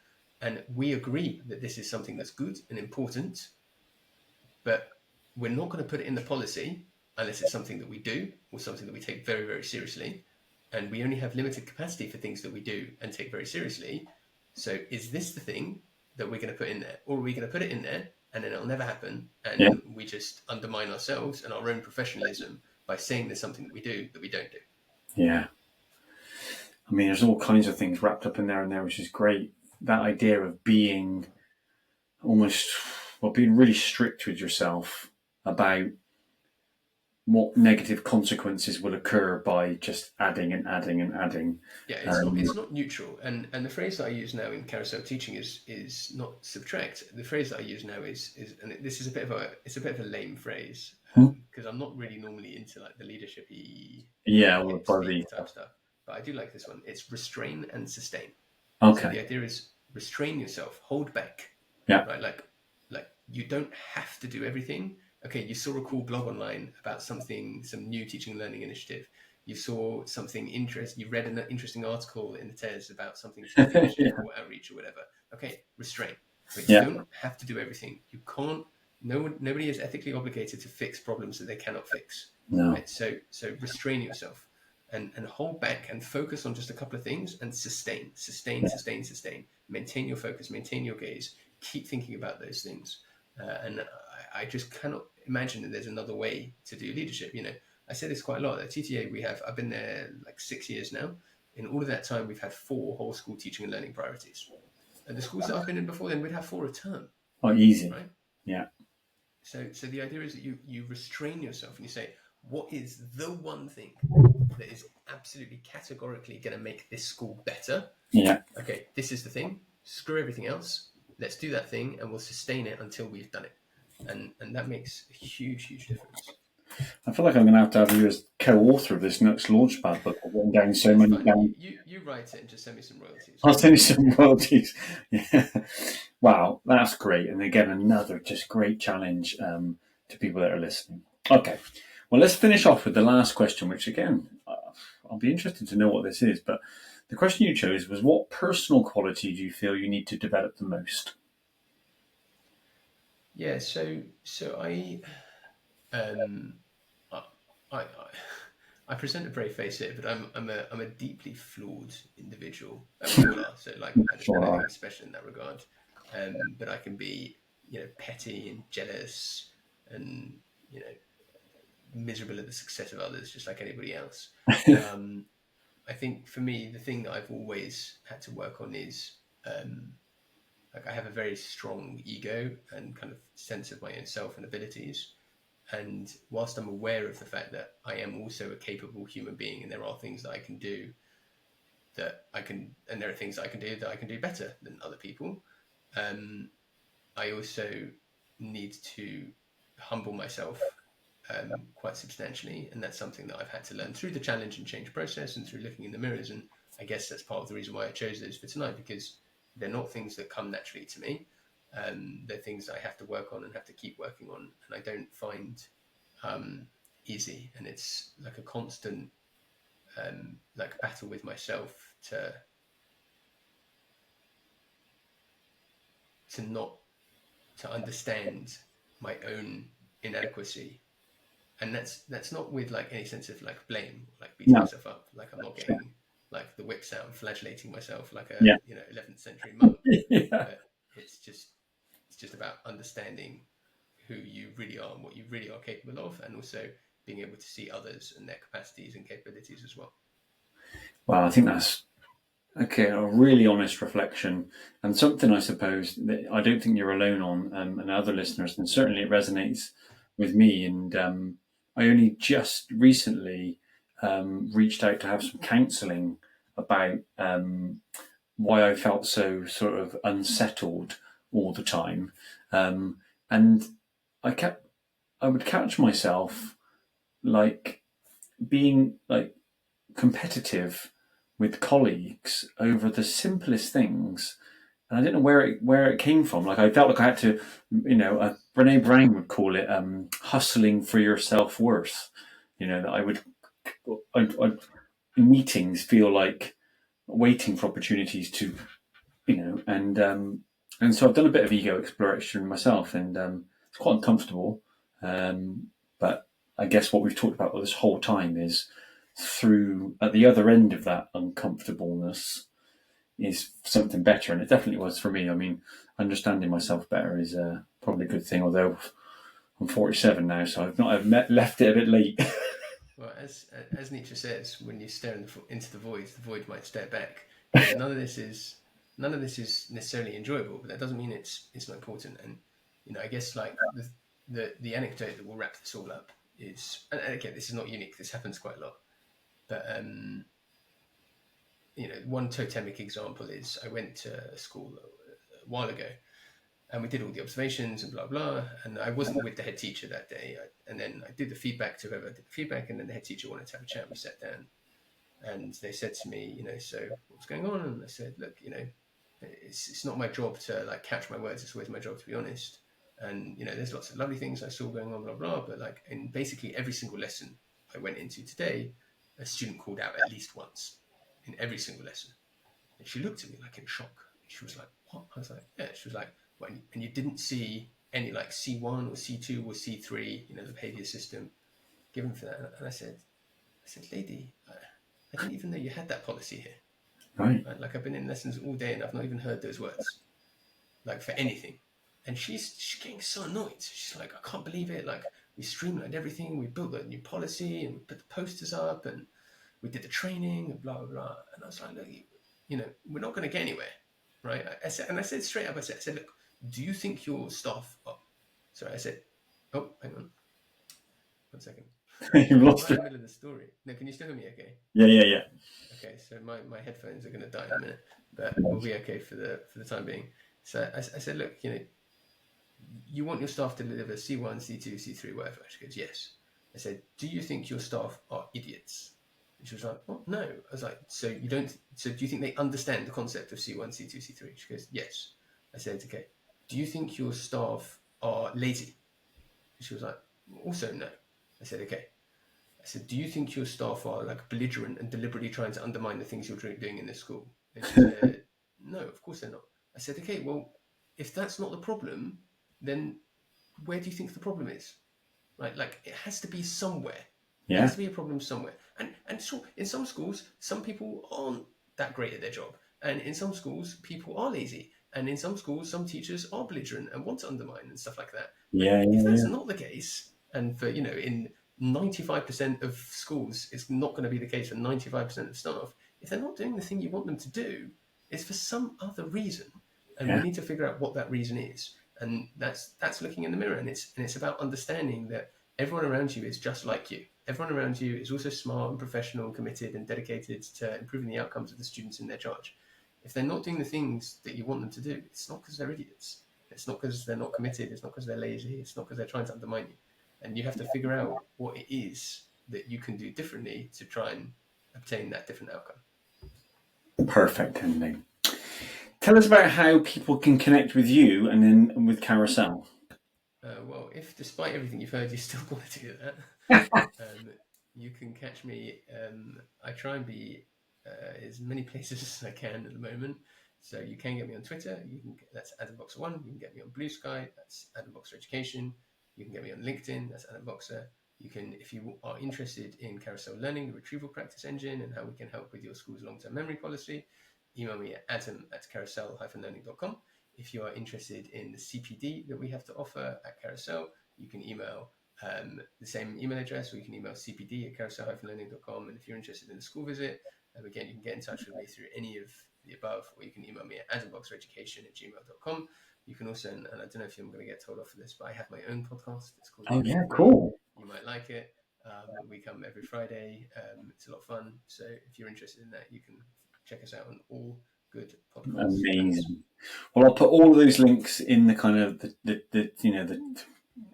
And we agree that this is something that's good and important, but we're not going to put it in the policy unless it's something that we do or something that we take very, very seriously. And we only have limited capacity for things that we do and take very seriously. So is this the thing that we're going to put in there? Or are we going to put it in there and then it'll never happen? And we just undermine ourselves and our own professionalism by saying there's something that we do that we don't do. Yeah. I mean, there's all kinds of things wrapped up in there, which is great. That idea of being being really strict with yourself about what negative consequences will occur by just adding and adding and adding. Yeah, it's not neutral. And the phrase that I use now in carousel teaching is not subtract. The phrase that I use now is and this is a bit of a lame phrase, because I'm not really normally into like the leadership-y type stuff. But I do like this one. It's restrain and sustain. Okay. So the idea is restrain yourself, hold back. Yeah. Right. Like you don't have to do everything. Okay, you saw a cool blog online about some new teaching and learning initiative. You saw something interesting. You read an interesting article in the TES about something or outreach or whatever. Okay, restrain. but you Yeah. don't have to do everything. You can't. Nobody is ethically obligated to fix problems that they cannot fix. No. Right. So restrain yourself and hold back and focus on just a couple of things and sustain. Maintain your focus. Maintain your gaze. Keep thinking about those things. And I just cannot imagine that there's another way to do leadership. I say this quite a lot. At TTA, I've been there like 6 years now. In all of that time, we've had 4 whole school teaching and learning priorities. And the schools that I've been in before then, we'd have 4 a term. Oh, easy. Right? Yeah. So the idea is that you restrain yourself and you say, what is the one thing that is absolutely categorically going to make this school better? Yeah. Okay, this is the thing. Screw everything else. Let's do that thing and we'll sustain it until we've done it. And that makes a huge, huge difference. I feel like I'm going to have you as co-author of this next Launchpad book. I've written down so That's many fine. down. You write it and just send me some royalties. I'll send you some royalties. Yeah. Wow, that's great. And again, another just great challenge to people that are listening. Okay, well, let's finish off with the last question, which again, I'll be interested to know what this is. But the question you chose was, what personal quality do you feel you need to develop the most? Yeah, so I present a brave face here, but I'm a deeply flawed individual. We all are. So like I don't think I'm special in that regard. But I can be petty and jealous and miserable at the success of others, just like anybody else. I think for me, the thing that I've always had to work on is like I have a very strong ego and kind of sense of my own self and abilities. And whilst I'm aware of the fact that I am also a capable human being and there are things that I can do and there are things that I can do better than other people, I also need to humble myself quite substantially. And that's something that I've had to learn through the challenge and change process and through looking in the mirrors. And I guess that's part of the reason why I chose those for tonight, because they're not things that come naturally to me. They're things I have to work on and have to keep working on, and I don't find easy. And it's like a constant like battle with myself to understand my own inadequacy. And that's not with like any sense of like blame, like beating myself up. Like I'm not getting like the whips out and flagellating myself like a 11th century monk. But it's just about understanding who you really are and what you really are capable of, and also being able to see others and their capacities and capabilities as well. Well, I think that's a really honest reflection, and something I suppose that I don't think you're alone on, and other listeners, and certainly it resonates with me. And I only just recently reached out to have some counselling about why I felt so sort of unsettled all the time, and I would catch myself like being like competitive with colleagues over the simplest things, and I didn't know where it came from. Like I felt like I had to, Brene Brown would call it hustling for your self worth. That I'd in meetings feel like waiting for opportunities to, and so I've done a bit of ego exploration myself, and it's quite uncomfortable. But I guess what we've talked about this whole time is through at the other end of that uncomfortableness is something better, and it definitely was for me. I mean, understanding myself better is probably a good thing, although I'm 47 now, so I've left it a bit late. Well, as Nietzsche says, when you stare into the void might stare back. None of this is necessarily enjoyable, but that doesn't mean it's not important. And I guess like the anecdote that will wrap this all up is, and again, this is not unique. This happens quite a lot. But one totemic example is I went to school a while ago, and we did all the observations and blah blah. And I wasn't with the head teacher that day. And then I did the feedback to whoever did the feedback, and then the head teacher wanted to have a chat. We sat down, and they said to me, so what's going on? And I said, look, it's not my job to like catch my words. It's always my job to be honest. And there's lots of lovely things I saw going on, blah blah. But like in basically every single lesson I went into today, a student called out at least once in every single lesson. And she looked at me like in shock. She was like, what? I was like, yeah. She was like, and you didn't see any like C1 or C2 or C3, the behavior system given for that. And I said, lady, I didn't even know you had that policy here. Right. Like I've been in lessons all day and I've not even heard those words, like for anything. And she's getting so annoyed. She's like, I can't believe it. Like we streamlined everything. We built a new policy and we put the posters up and we did the training and blah, blah, blah. And I was like, look, we're not going to get anywhere. Right. I said straight up, I said, look, do you think your staff are... Sorry, I said, oh, hang on. 1 second. You've lost right it. in the middle of the story. No, can you still hear me okay? Yeah. Okay, so my headphones are going to die in a minute, but we'll be okay for the time being. So I said, look, you want your staff to deliver C1, C2, C3, whatever. She goes, yes. I said, do you think your staff are idiots? And she was like, well, no. I was like, so do you think they understand the concept of C1, C2, C3? She goes, yes. I said, okay. Do you think your staff are lazy? And she was like, also no. I said, okay. I said, do you think your staff are like belligerent and deliberately trying to undermine the things you're doing in this school? And she said, no, of course they're not. I said, okay, well, if that's not the problem, then where do you think the problem is? Right? Like it has to be somewhere. Yeah. There has to be a problem somewhere. And sure, in some schools, some people aren't that great at their job. And in some schools, people are lazy. And in some schools, some teachers are belligerent and want to undermine and stuff like that. Yeah. If that's not the case, and for, in 95% of schools, it's not going to be the case for 95% of staff. If they're not doing the thing you want them to do, it's for some other reason. And we need to figure out what that reason is. And that's looking in the mirror. And it's about understanding that everyone around you is just like you. Everyone around you is also smart and professional, committed and dedicated to improving the outcomes of the students in their charge. If they're not doing the things that you want them to do, it's not because they're idiots. It's not because they're not committed. It's not because they're lazy. It's not because they're trying to undermine you. And you have to figure out what it is that you can do differently to try and obtain that different outcome. Perfect ending. Tell us about how people can connect with you and then with Carousel. Well, if despite everything you've heard, you still want to do that, you can catch me. I try and be as many places as I can at the moment. So you can get me on Twitter. That's Adam Boxer 1. You can get me on Blue Sky. That's Adam Boxer Education. You can get me on LinkedIn. That's Adam Boxer. You can, if you are interested in Carousel Learning, the retrieval practice engine, and how we can help with your school's long-term memory policy, email me at adam@carousel-learning.com. If you are interested in the CPD that we have to offer at Carousel, you can email the same email address, or you can email cpd@carousel-learning.com. And if you're interested in the school visit, again, you can get in touch with me through any of the above, or you can email me at adamboxereducation@gmail.com. You can also, and I don't know if I'm going to get told off for this, but I have my own podcast. It's called Cool. You might like it. We come every Friday. It's a lot of fun. So if you're interested in that, you can check us out on all good podcasts. Amazing. Well, I'll put all of those links in the kind of the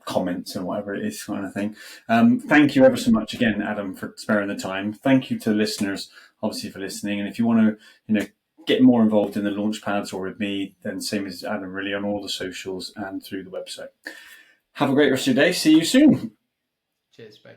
comments and whatever it is kind of thing. Thank you ever so much again, Adam, for sparing the time. Thank you to listeners, obviously, for listening. And if you want to, get more involved in the Launchpads or with me, then same as Adam, really, on all the socials and through the website. Have a great rest of your day. See you soon. Cheers, bye.